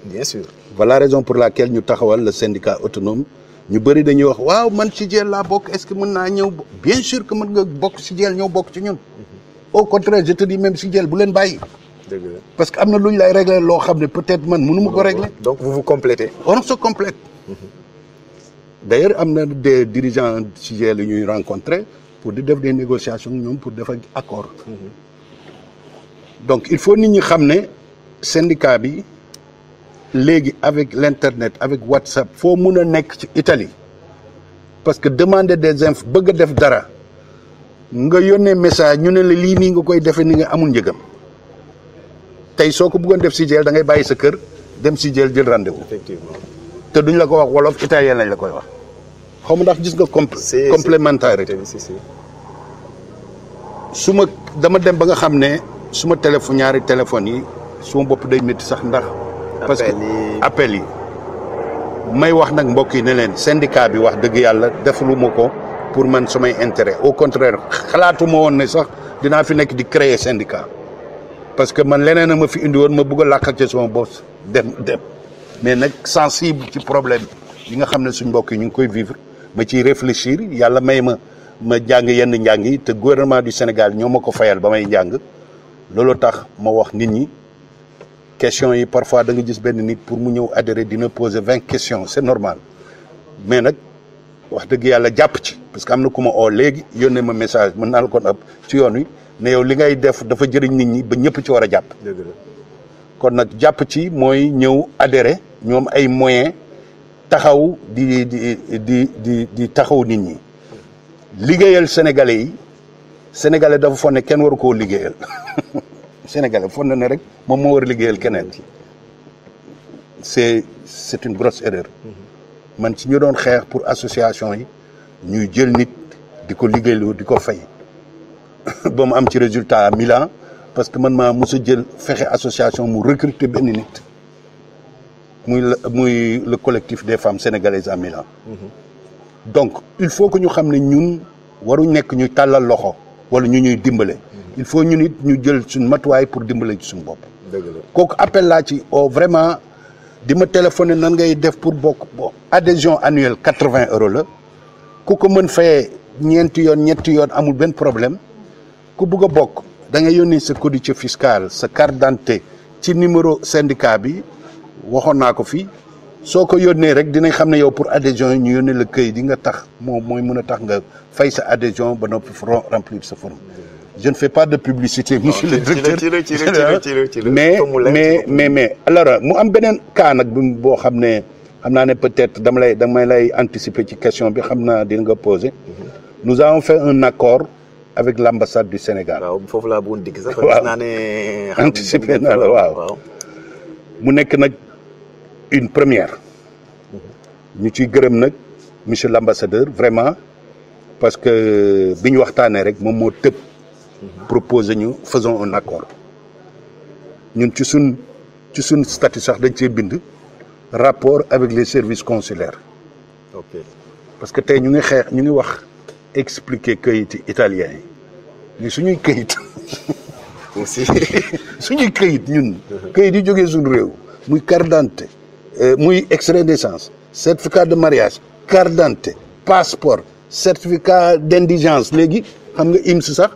bien sûr. voilà la raison pour laquelle ñu taxawal le syndicat autonome ñu bëri dañuy wax waaw man CGL laa bokk est-ce que mën naa ñëw bien sûr que mën nga bokk CGL ñëw bokk ci ñun. au contraire je te dis même CGL bu leen bàyyi. dëgg la parce que am na lu ñu lay régler loo xam ne peut-être man mënu ma ko régler. donc vous vous complétez. on se complète. d'ailleurs am na des dirigeants CGL yu ñuy rencontrer pour di def des négociations ñoom pour def accord. donc il faut nit ñi xam ne syndicat bi. léegi avec l'internet avec WhatsApp foo mun a nekk ci Italie parce que demander des infos bëgg a def dara nga yónnee message ñu ne la lii nii nga koy defee ni nga amul njëgam tey soo ko bëggoon def CGL da ngay bàyyi sa kër dem CGL jël rendez-vous. effectivement te duñ la ko wax wolof italien lañ la koy wax xaw ma ndax gis nga complémentarité su ma dama dem ba nga xam ne suma téléphone ñaari téléphones yi suma bopp day métti sax ndax. parce que appel yi may wax nag mbokk yi ne leen syndicat bi wax dëgg yàlla defulu ma ko pour man samay intérêt au contraire xalaatuma woon ne sax dinaa fi nekk di créer syndicat parce que man leneen a ma fi indi woon ma bëgg a làqal ci sama bopp dem mais nag sensible ci problème yi nga xam ne suñ mbokk yi ñu ngi koy vivre ma ciy réfléchir yàlla may ma jàng yenn njàng yi te gouvernement du Sénégal ñoo ma ko fayal ba may njàng loolu tax ma wax nit ñi questions yi parfois da nga gis benn nit pour mu ñëw adhérer dina poser 20 questions c'est normal mais nag wax dëgg yàlla jàpp ci parce que am na ku ma oo léegi yónnee ma message mën naa la kon ab ci yoon wi ne yow li ngay def dafa jëriñ nit ñi ba ñëpp ci war a jàpp. kon nag jàpp ci mooy ñëw adhérer ñoom ay moyens taxaw di taxaw nit ñi liggéeyal sénégalais yi sénégalais dafa foog ne kenn waru koo liggéeyal sénégalais foog na ne rek moom moo war a liggéeyal keneen c'est une grosse erreur. man ci ñu doon xeex pour association yi ñuy jël nit di ko liggéeyloo di ko fay ba mu am ci résultat à Milan parce que man maa mos a jël fexe association mu recruter benn nit muy le collectif des femmes sénégalaises à Milan. donc il faut que ñu xam ne ñun waruñ nekk ñuy tàllal loxo wala ñu ñuy dimbale. il faut ñun it ñu jël suñ matuwaay pour dimbale ci suñu bopp. kooku appel laa ci vraiment. di ma téléphoné nan ngay def pour bokk adhésion annuelle 80 € la ku ko mën fayee ñeenti yoon ñetti yoon amul benn problème ku bugg a bokk da ngay yónnee sa codice fiscal sa carte d'identité ci numéro syndicat bi waxoon naa ko fii soo ko yónnee rek dinañ xam ne yow pour adhésion yi ñu yónnee la këyit di nga tax moom mooy mën a tax nga fay sa adhésion ba noppi remplir sa forme. Je ne fais pas de publicité, monsieur le directeur. Mais alors mu am beneen cas nag boo xam ne peut-être damay lay anticiper ci question bi xam naa dina nga poser. Nous avons fait un accord avec l'ambassade du Sénégal. waaw foofu laa bëggoon digg sax. waaw naa ne anticiper naa la waaw. mu nekk nag une première. ñu ciy gërëm nag monsieur l'ambassadeur vraiment parce que bi ñu waxtaanee rek moom moo tëb. proposer ñu faisons un accord ñun ci suñ statut sax dañ cee bind rapport avec les services consulaires. ok parce que tey ñu ngi wax expliquer këyit italien yi mais suñuy këyit aussi suñuy këyit ñun këyit yi jógee suñu réew muy carte d'identité muy extrait de naissance certificat de mariage carte d'identité passeport certificat d'indigence léegi xam nga IMS sax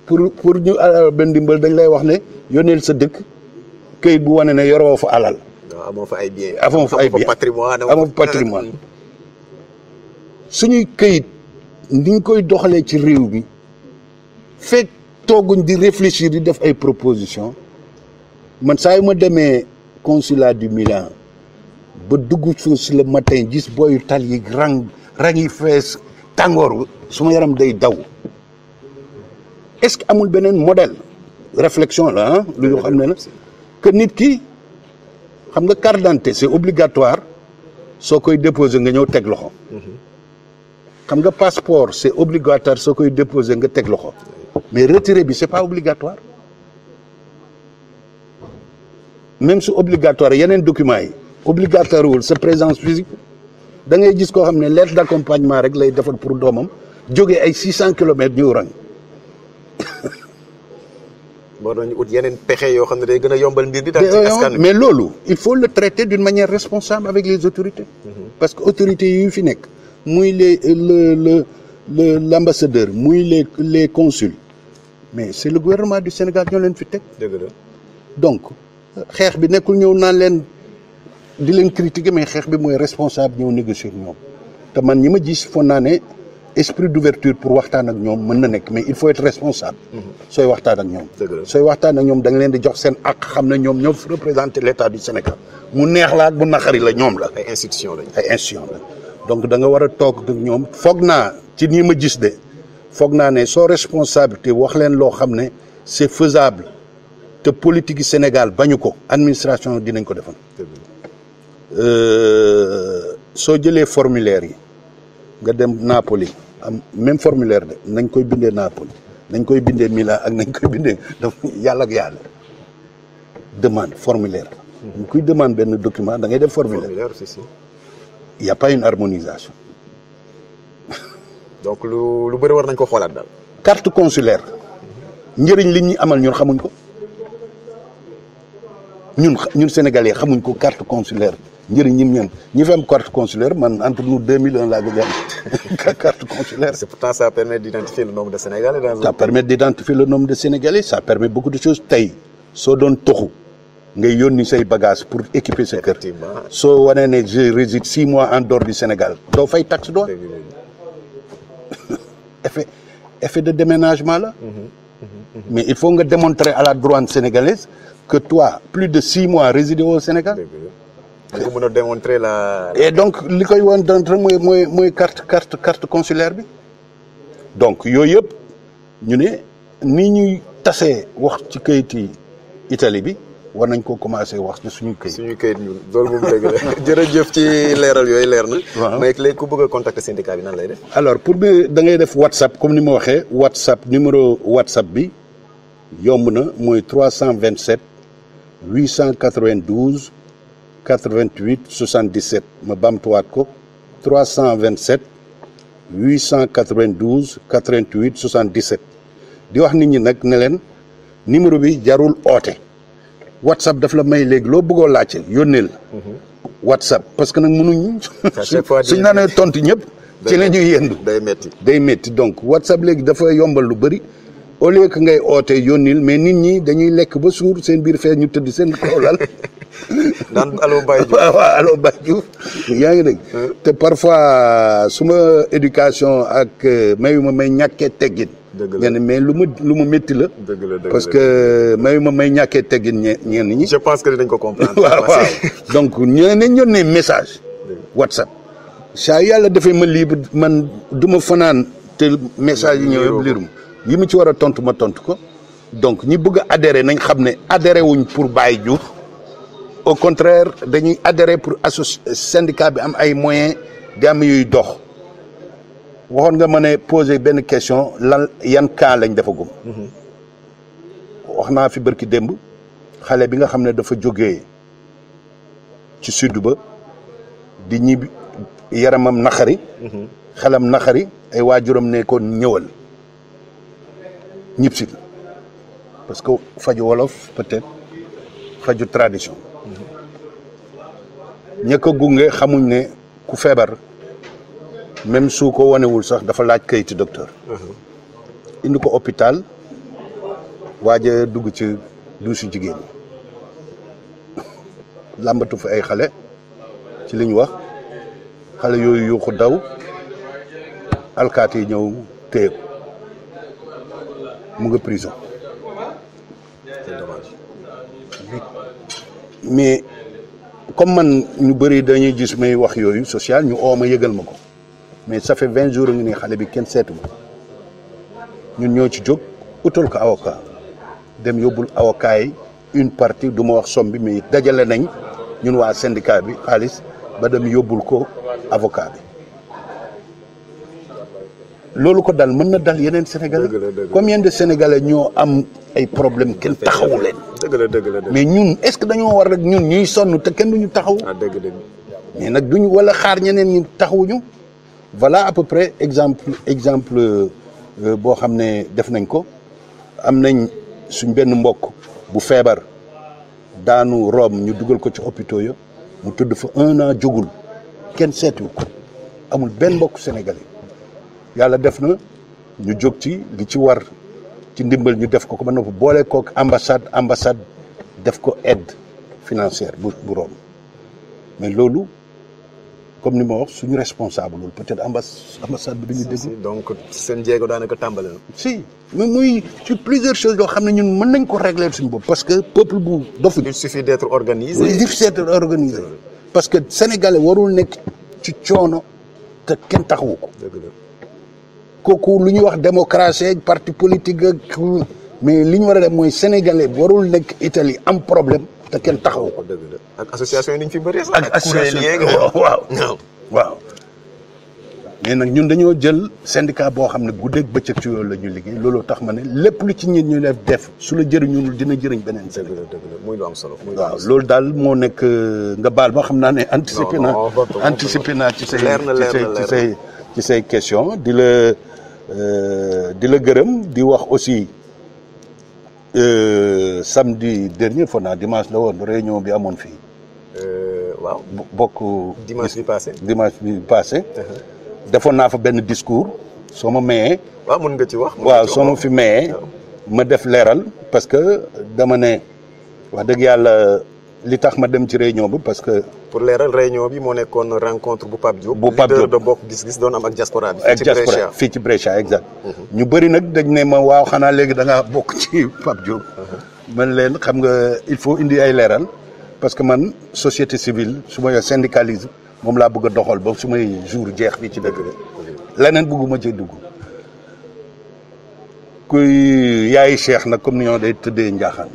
pour ñu benn dimbal dañ lay wax ne yónneel sa dëkk këyit bu wane ne yoroo fa alal. amoo fa ay biens. amoo fa ay biens amoo fa patrimoine suñuy këyit ni ñu koy doxalee ci réew mi fekk tooguñ di réfléchir di def ay propositions man saa yu ma demee consulat du Milan ba dugg si le matin gis booyu tal yi rang yi fees tàngoor su ma yaram day daw. est-ce que amul beneen modèle réflexion la ah lu ñu xam ne la que nit ki xam nga carte d'identité c'est obligatoire soo koy déposer nga ñëw teg loxo xam nga passeport c'est obligatoire soo koy déposer nga teg loxo mais retirer bi c'est pas obligatoire même su obligatoire yeneen documents yi obligatoire wul sa présence physique da ngay gis koo xam ne lettre d'accompagnement rek lay defal pour doomam jógee ay 600 kilomètres ñëw rang. boo doon ut yeneen pexe yoo xam ne day gën a yombal mbir bi daal ci askan mais loolu il faut le traiter d'une manière responsable avec les autorités. parce que autorités yi fi nekk muy l'ambassadeur muy les consuls mais c'est le gouvernement du Sénégal ñoo leen fi teg. dëgg la donc xeex bi nekkul ñëw naan leen di leen critiquer mais xeex bi mooy responsable ñëw négocier ak ñoom te man ñi ma gis foog naa ne esprit d'ouverture pour waxtaan ak ñoom mën na nekk mais il faut être responsable. sooy waxtaan ak ñoom. sooy waxtaan ak ñoom da nga leen di jox seen ak xam ne ñoom ñoo représenter l'État du Sénégal mu neex la ak bu naqari la ñoom la. ay institutions lañ. ay institutions la donc da nga war a toog ak ñoom foog naa ci nii ma gis de foog naa ne soo responsabilité wax leen loo xam ne c'est faisable te politique yi Sénégal bañu ko administration dinañ ko defal. soo jëlee formulaire yi nga dem Napoli am même formulaire de nañ koy bindee Napoli nañ koy bindee Milan ak nañ koy bindee yàlla ak yàlla demande formulaire. ñu koy demande benn document da ngay def formulaire. Il y a pas une harmonisation. donc lu bëri war nañ ko xoolaat daal. carte consulaire njëriñ li ñu amal ñun xamuñ ko ñun sénégalais xamuñ ko carte consulaire njëriñ ñi fi am carte consulaire man entre nous 2001 laa gëj a am carte consulaire. C'est pourtant ça permet d'identifier le nombre de Sénégalais dans ça permet d'identifier le nombre de Sénégalais ça permet beaucoup de choses tey soo doon toxu ngay yónni say bagages pour équiper sa kër soo wanee ne je réside 6 mois en dehors du Sénégal doo fay taxe doo effet de déménagement là. Mais il faut nga démontrer à la douane sénégalaise que toi plus de 6 mois résidé au Sénégal. nga mën a démontrer la. Et donc li koy wan donc mooy carte consulaire bi donc yooyu yëpp ñu ne ni ñuy tasee wax ci kayiti Italie bi war nañ ko commencé wax ci suñu kayit. suñu kayit ñun loolu moom dëgg la jërëjëf ci leeral yooyu leer na. waaw mais léegi ku bëgg a contacter syndicat bi nan lay def. alors pour bi da ngay def WhatsApp comme ni ma waxee WhatsApp numéro WhatsApp bi yomb na mooy 327 892 88 77 ma bamtuwaat ko 327 892 88 77 di wax nit ñi nag ne leen numéro bi jarul oote WhatsApp daf la may léegi loo bëggoo laajte yónneel WhatsApp parce que nag mënuñ suñ naa ne tontu ñëpp ci la ñuy yendu day métti donc WhatsApp léegi dafa yombal lu bëri au lieu que ngay oote yónnil mais nit ñi dañuy lekk ba suur seen biir fee ñu tëdd seen kaw lal naan allo Baye Diouf waaw allo Baye Diouf yaa ngi dégg te parfois suma éducation ak mayuma may ñàkkee teggin mais lu ma métti la parce que mayuma may ñàkkee teggin ñenn ñi je pense que dinañ ko comprendre waaw donc ñeneen yónnee message WhatsApp saa yàlla dafay ma libre man du ma fanaan te message yi ñëw yëpp lirum yi mu ci war a tontu ma tontu ko donc ñi bëgg a adhérer nañ xam ne adhéré wuñ pour Baye Diouf au contraire dañuy adhérer pour syndicat bi am ay moyens di am yuy dox waxoon nga ma ne poser benn question lan yan cas lañ defagum. wax naa fi bërki démb xale bi nga xam ne dafa jógee ci sud ba di ñibbi yaramam naqari. xelam naqari ay waajuram ne ko ñëwal ñib si parce que faju wolof peut-être faju tradition. ña ko gunge xamuñ ne ku feebar même su ko wanewul sax dafa laaj kayiti docteur. indi ko hôpital waaja dugg ci duusi jigéen làmbatu fi ay xale ci li ñu wax xale yooyu yuuxu daw alkaati yi ñëw téye ko mu nga prison. mais comme man ñu bëri dañuy gis may wax yooyu social ñu ooma yëgal ma ko mais ça fait 20 jours ngi ne xale bi kenn seetu ma ñun ñoo ci jóg utal ko avocat dem yóbbul avocat yi une partie du ma wax somme bi mais dajale nañ ñun waa syndicat bi xaalis ba dem yóbbul ko avocat bi loolu ko dal mën na dal yeneen sénégalais combien de sénégalais ñoo am ay problème kenn taxawu leen mais ñun est-ce que dañoo war rek ñun ñuy sonn te kenn duñu taxaw mais nag duñu wala xaar ñeneen ñu taxawuñu voilà à peu près exemple boo xam ne def nañ ko am nañ suñ benn mbokk bu feebar daanu Rome ñu dugal ko ci hôpitaux yo mu tëdd fa 1 an jógul kenn seetu ko amul benn mbokk sénégalais yàlla def na ñu jóg ci li ci war ci ndimbal ñu def ko ba noppi boole kook ambassade def ko aide financière bu Rome mais loolu comme ni ma wax suñu responsable loolu peut-être ambassade bi duñu dégg. donc seen jéego daanaka tàmbale na. si mais muy ci plusieurs choses yoo xam ne ñun mën nañ ko régler suñu bopp parce que peuple bu dofu. il suffit d'être organisé. il suffit d'être organisé parce que sénégalais warul nekk ci coono te kenn taxawu ko. kooku lu ñuy wax démocratie ak parti politique ak mais li ñu war a def mooy sénégalais warul nekk Italie am problème te kenn taxaw ko. ak association yi ni ñu fi bëree sax. ak association waaw. mais nag ñun dañoo jël syndicat boo xam ne guddeeg bëccëg ci yooyu la ñu liggéey looloo tax ma ne lépp lu ci ñun ñu def su la jëriñul dina jëriñ beneen syndicat. muy lu am solo. waaw loolu daal moo nekk nga baal ma xam naa ne anticiper naa ci say question di la gërëm di wax aussi samedi dernier foog naa dimanche la woon réunion bi amoon fii. waaw bokk. dimanche bi passé. dimanche bi passé. defoon naa fa benn discours soo ma mayee. waaw mën nga ci wax. waaw soo ma fi mayee. ma def leeral parce que dama ne wax dëgg yàlla li tax ma dem ci réunion bi parce que. pour leeral réunion bi moo nekkoon rencontre bu Pape Diop. bu Pape Diop leader de Bokk Gis Gis doon am ak diaspora bi. ak diaspora fii ci Brescia exact. ñu bëri nag dañ ne ma waaw xanaa léegi da ngaa bokk ci Pape Diop. man leen xam nga il faut indi ay leeral parce que man société civile su ma yor syndicalisme moom laa bëgg a doxal ba su may jour jeex fii ci dëkk bi. leneen bëgguma ci dugg. kuy yaayi Cheikh nag comme ni ñoo day tëddee njaaxaan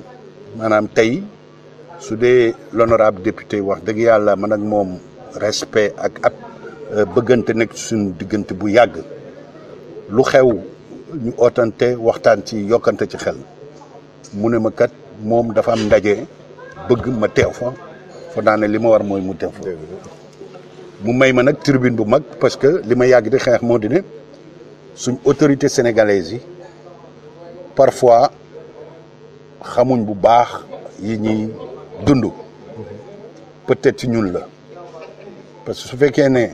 maanaam tey su dee l'honorable député wax dëgg yàlla man ak moom respect ak bëggante nekk suñu diggante bu yàgg lu xew ñu ootante waxtaan ci yokkante ci xel mu ne ma kat moom dafa am ndaje bëgg ma teew fa naa ne li ma war mooy mu teew fa mu may ma nag tribune bu mag parce que li ma yàgg di xeex moo di ne suñ autorité sénégalaise yi parfois xamuñ bu baax yi ñuy dund peut-être ci ñun la parce que su fekkee ne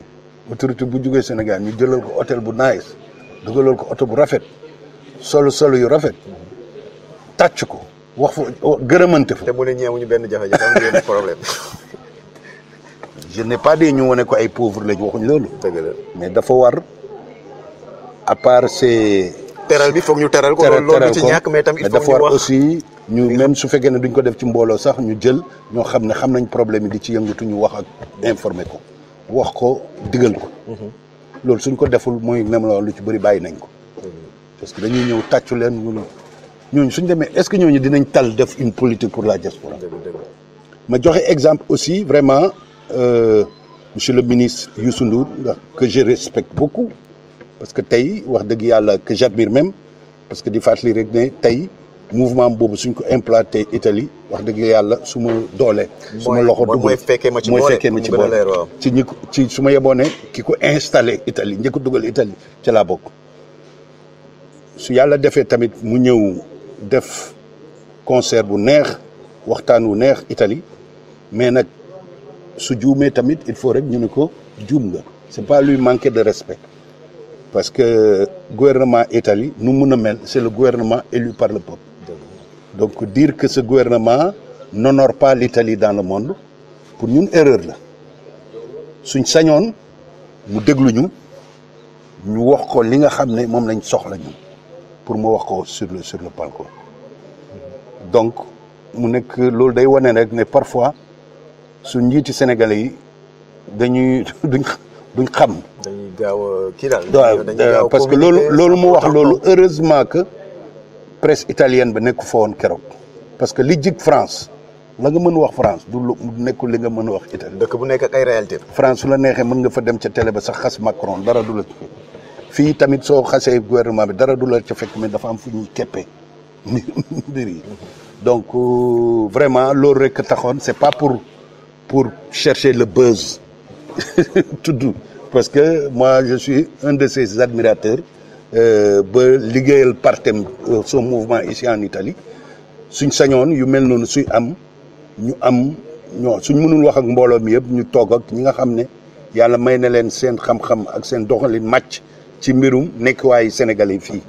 autorité bu jógee Sénégal ñu jëlal ko hôtel bu nice dugalal ko oto bu rafet solo yu rafet tàcc ko wax fa gërëmante fa. te mu ne ñeewuñu benn jafe-jafe am ngeen problème. je n'ai pas dit ñu wane ko ay pauvres lañ waxuñ loolu. dëgg la mais dafa war à part ces. teral bi foog ñu teral ko loolu ci ñàkk mais tam il faut dafa ñu war wax aussi ñu même su fekkee ne duñ ko def ci mbooloo sax ñu jël ñoo xam ne xam nañ problème yi di ci yëngatu ñu wax ak informer ko wax ko digal ko. loolu suñ ko deful mooy nem la lu ci bëri bàyyi nañ ko. parce que dañuy ñëw tàccu leen ñooñu suñ demee est-ce que ñooñu dinañ tal def une politique pour la diaspora. ma joxe exemple aussi vraiment monsieur le ministre Youssou Ndour que je respecte beaucoup. parce que tey wax dëgg yàlla que j'admire même parce que di fàttali rek ne tey mouvement boobu suñ ko implanté Italie wax dëgg yàlla su ma doolee. su ma loxo dugg mooy fekkee ma ci boole ci ñi ko ci su ma yeboo ne ki ko installé Italie njëkk dugal Italie ca laa bokk. su yàlla defee tamit mu ñëw def concert bu neex waxtaan wu neex Italie mais nag su juumee tamit il faut rek ñu ne ko juum nga c'est pas lui manquer de respect. parce que gouvernement Italie nu mun a mel c'est le gouvernement élu par le peuple. donc dire que ce gouvernement n'honore pas l'Italie dans le monde pour ñun erreur la suñ sañoon mu déglu ñu wax ko li nga xam ne moom lañ soxla ñu pour mu wax ko sur le palco. donc mu nekk loolu day wane rek ne parfois suñ njiiti sénégalais yi dañuy duñ xam. dañuy gaaw a kii daal. parce que loolu mu wax loolu heureusement que presse italienne ba nekku fa woon keroog. parce que li jig France la nga mën wax France du nekkul li nga mën wax Italie. dëkk bu nekk ak ay réalité. France su la neexee mën nga fa dem ca télé ba sax xas Macron dara du la ci fekk fii tamit soo xasee gouvernement bi dara du la ca fekk mais dafa am fu ñuy keppee mbir yi donc vraiment loolu rek taxoon c'est pas pour chercher le buzz. tudd parce que moi je suis un de ses admirateurs ba liggéeyal partem son mouvement ici en Italie suñ sañoon yu mel noonu suy am ñoo suñ mënul wax ak mbooloo mi yëpp ñu toog ak ñi nga xam ne yàlla may na leen seen xam-xam ak seen doxalin màcc ci mbirum nekk waayu Sénégalais fii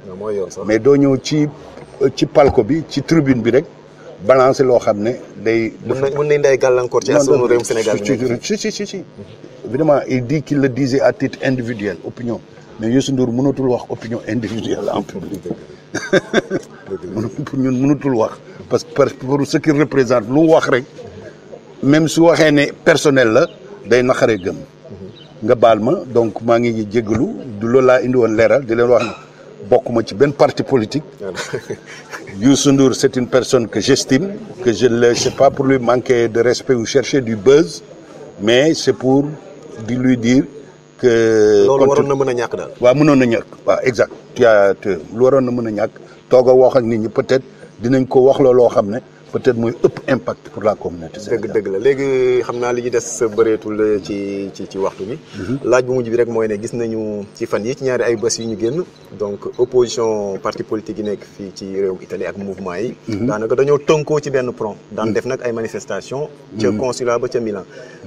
mais doo ñëw ci palco bi ci tribune bi rek balancer loo xam ne day. mën nañ day gàllankoor ci askan réewum Sénégal si évidemment il dit qu'il le disait à titre individuel opinion mais Youssou Ndour mënatul wax opinion individuelle en public pour ñun mënatul wax parce que pour ce qu'il représente lu wax rek même su waxee ne personnel la day naqaree gëm nga baal ma donc maa ngi jéggalu du loolu laa indi woon leeral di leen wax ne bokkuma ci benn parti politique. Youssou Ndour c'est une personne que j'estime que je ne sais pas pour lui manquer de respect ou chercher du buzz mais c'est pour di lui dire que. loolu waroon na mën a ñàkk daal. waaw mënoon na ñàkk waaw exact lu waroon na mën a ñàkk toog a wax ak nit ñi peut-être dinañ ko wax loo xam ne peut-être mooy ëpp impact pour la communauté sénégalaise. dëgg la léegi xam naa li ñu des bëreetul ci waxtu bi. laaj bu mujj bi rek mooy ne gis nañu ci fan yi ci ñaari ay bés yi ñu génn donc opposition parti politique yi nekk fii ci réewum Italie ak mouvement yi. daanaka dañoo tënkoo ci benn front. daan def nag ay manifestations. ca consulat ba ca Milan.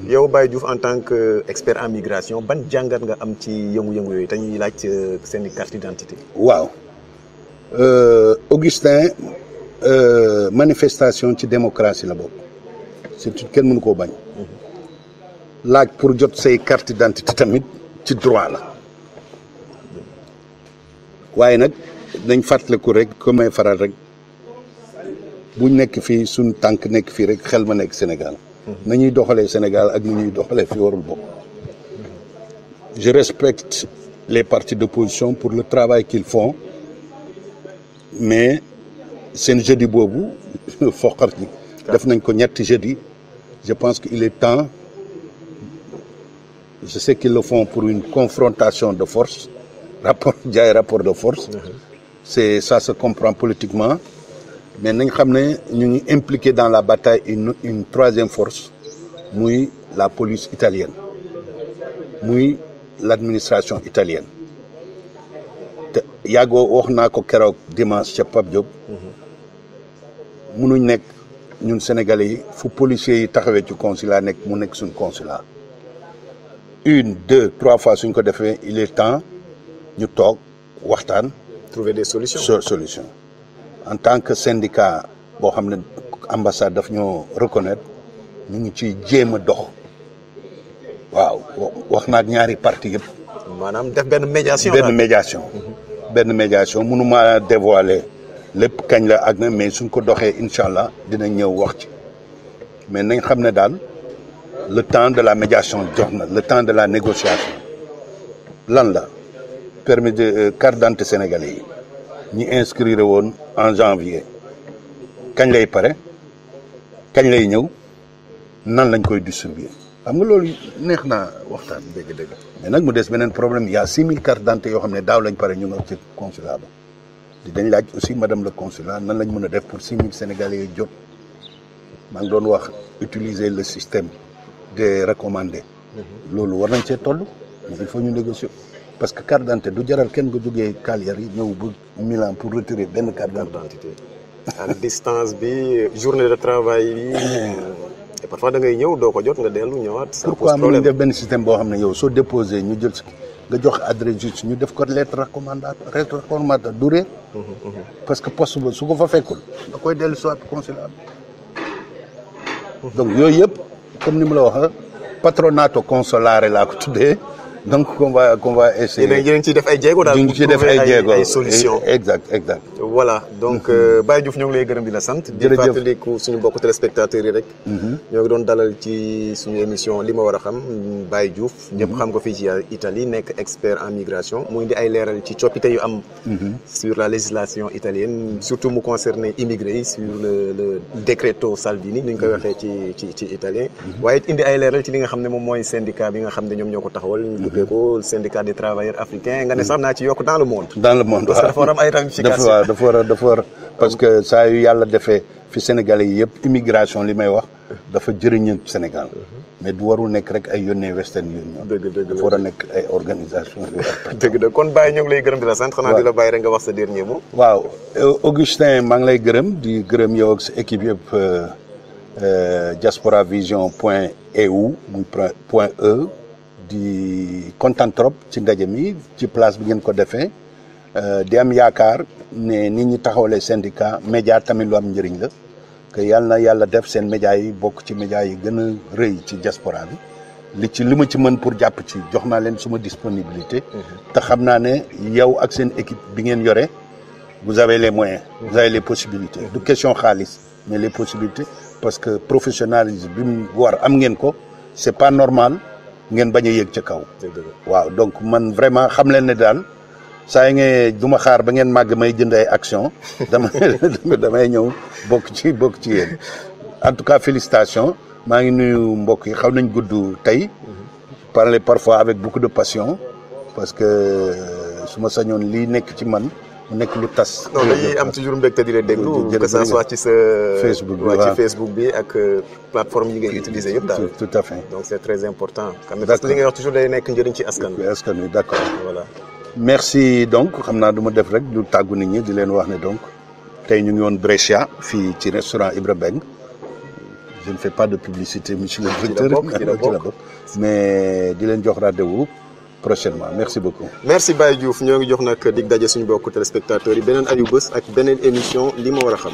yow Baye Diouf en tant que expert en migration ban jàngat nga am ci yëngu-yëngu yooyu dañuy laaj seen carte d'identité. waaw Augustin. Manifestation ci démocratie la bokk c'est kenn mënu koo bañ laaj pour jot say carte d'identité tamit ci droit la waaye nag dañ fàttaliku rek comme may faral rek buñ nekk fii suñ tànk nekk fii rek xel ma nekk Sénégal nañuy doxalee Sénégal ak ni ñuy doxalee fi warul bokk je respecte les partis d'opposition pour le travail qu'ils font mais seen jeudi boobu foqar ji def nañ ko ñetti jeudi je pense qu'il est temps je sais qu'ils le font pour une confrontation de force rapport de force c'est ça se comprend politiquement mais nañ xam ne ñu ngi impliqué dans la bataille une troisième force muy la police italienne muy l'administration italienne te yàggoo wax naa ko keroog dimanche ca Pape Diop munuñ nekk ñun Sénégalais yi fu policiers yi taxawee ci consulat nekk mu nekk suñ consulat 1 2 3 fois suñ ko defee il est temps ñu toog waxtaan. trouver des solutions. En tant que syndicat boo xam ne ambassade daf ñoo reconnaître ñu ngi ciy jéem a dox waaw wax naa ak ñaari parti yëpp. maanaam def benn médiation. benn médiation mënuma dévoiler. lépp kañ la ak na mais suñ ko doxee incha allah dinañ ñëw wax ci mais nañ xam ne daal le temps de la médiation jox na le temps de la négociation lan la permis de carte d'identité sénégalais yi ñi inscrire woon en janvier kañ lay pare kañ lay ñëw nan lañ koy distribuer xam nga loolu neex naa waxtaan dëgg mais nag mu des beneen problème il y a 6000 cartes d'identité yoo xam ne daaw lañ pare ñu nga ci consulat ba dañ laaj aussi madame le consulat nan lañ mën a def pour 6000 sénégalais yi jot maa ngi doon wax utiliser le système des recommandés loolu war nañ cee toll mais il faut ñu négocier parce que carte d'identité du jaral kenn nga jógee Cagliari yi ñëw ba Milan pour retirer benn carte d'identité ak distance bi journée de travail bi et parfois da ngay ñëw doo ko jot nga dellu ñëwaat. pourquoi mënuñ def benn système boo xam ne yow soo déposé ñu jël si nga jox adresse juste ñu def ko lettre recommandateur du réer parce que poste ba su ko fa fekkul da koy dellu soit consulat donc yooyu yëpp comme ni mu la wax patronato consolare laa ko tuddee donc qu'on va essayer. yéen a ngi ciy def ay jéego daal. ñu ngi ciy def ay jéego ay solutions. exact. voilà donc Baye Diouf ñoo ngi lay gërëm di la sant. jërëjëf di fàttaliku suñu mbokku téléspectateurs yi rek. ñoo ngi doon dalal ci suñu émission li ma war a xam Baye Diouf. ñëpp xam ko fii ci Italie nekk expert en migration mu indi ay leeral ci coppite yu am. sur la législation italienne surtout mu concerné immigrés yi sur le décreto Salvini ni ñu koy waxee ci italien. waaye indi ay leeral ci li nga xam ne moom mooy syndicat bi nga xam ne ñoom ñoo ko taxawal. ko syndicat des travailleurs africains nga ne sax naa ci yokk dans le monde parce que dafa war am ay ramifications dafa war parce que saa yu yàlla defee fi Sénégalais yi yëpp immigration li may wax dafa jëriñu Sénégal mais du warul nekk rek ay yónnee Western Union dafa war a nekk ay organisation dëgg kon Baye ñoo ngi lay gërëm di la sant xanaa di la bàyyi rek nga wax sa dernier mot. waaw Augustin maa ngi lay gërëm di gërëm yow ak sa équipe yëpp diasporavision.eu muy point E di kontaan trop ci ndaje mi ci place bi ngeen ko defee di am yaakaar ne nit ñi taxawalee syndicat média tamit lu am njëriñ la que yàlla def seen média yi bokk ci média yi gën a rëy ci diaspora bi li ma ci mën pour jàpp ci jox naa leen suma disponibilité te xam naa ne yow ak seen équipe bi ngeen yore vous avez les moyens vous avez les possibilités du question xaalis mais les possibilités parce que professionnalisme bi mu war am ngeen ko c'est pas normal ngeen bañ a yëg ca kaw. waaw donc man vraiment xam leen ne daal saa yi ngeen du ma xaar ba ngeen màgg may jënd ay action damay ñëw bokk ci yéen en tout cas félicitations maa ngi nuyu mbokk yi xaw nañ gudd tey parler parfois avec beaucoup de passion parce que su ma sañoon lii nekk ci man mu nekk lu tas. non dañuy am toujours mbégte di la déglu que ça soit ci sa Facebook bi ci Facebook bi ak plateforme yi ngay utiliser yëpp daal. tout à fait. donc c'est très important. parce que li ngay wax toujours day nekk njëriñ ci askan wi. askan wi d'accord. voilà. merci donc xam naa du ma def rek du tàggu nit ñi di leen wax ne donc tey ñu ngi woon Brescia fii ci restaurant Ibra Mbengue je ne fais pas de publicité monsieur le directeur ci la bokk mais di leen jox rendez-vous prochainement merci beaucoup. merci Baye Diouf ñoo ngi jox nag dig daje suñu bokk téléspectateurs yi beneen ayu bés ak beneen émission li ma war a xam.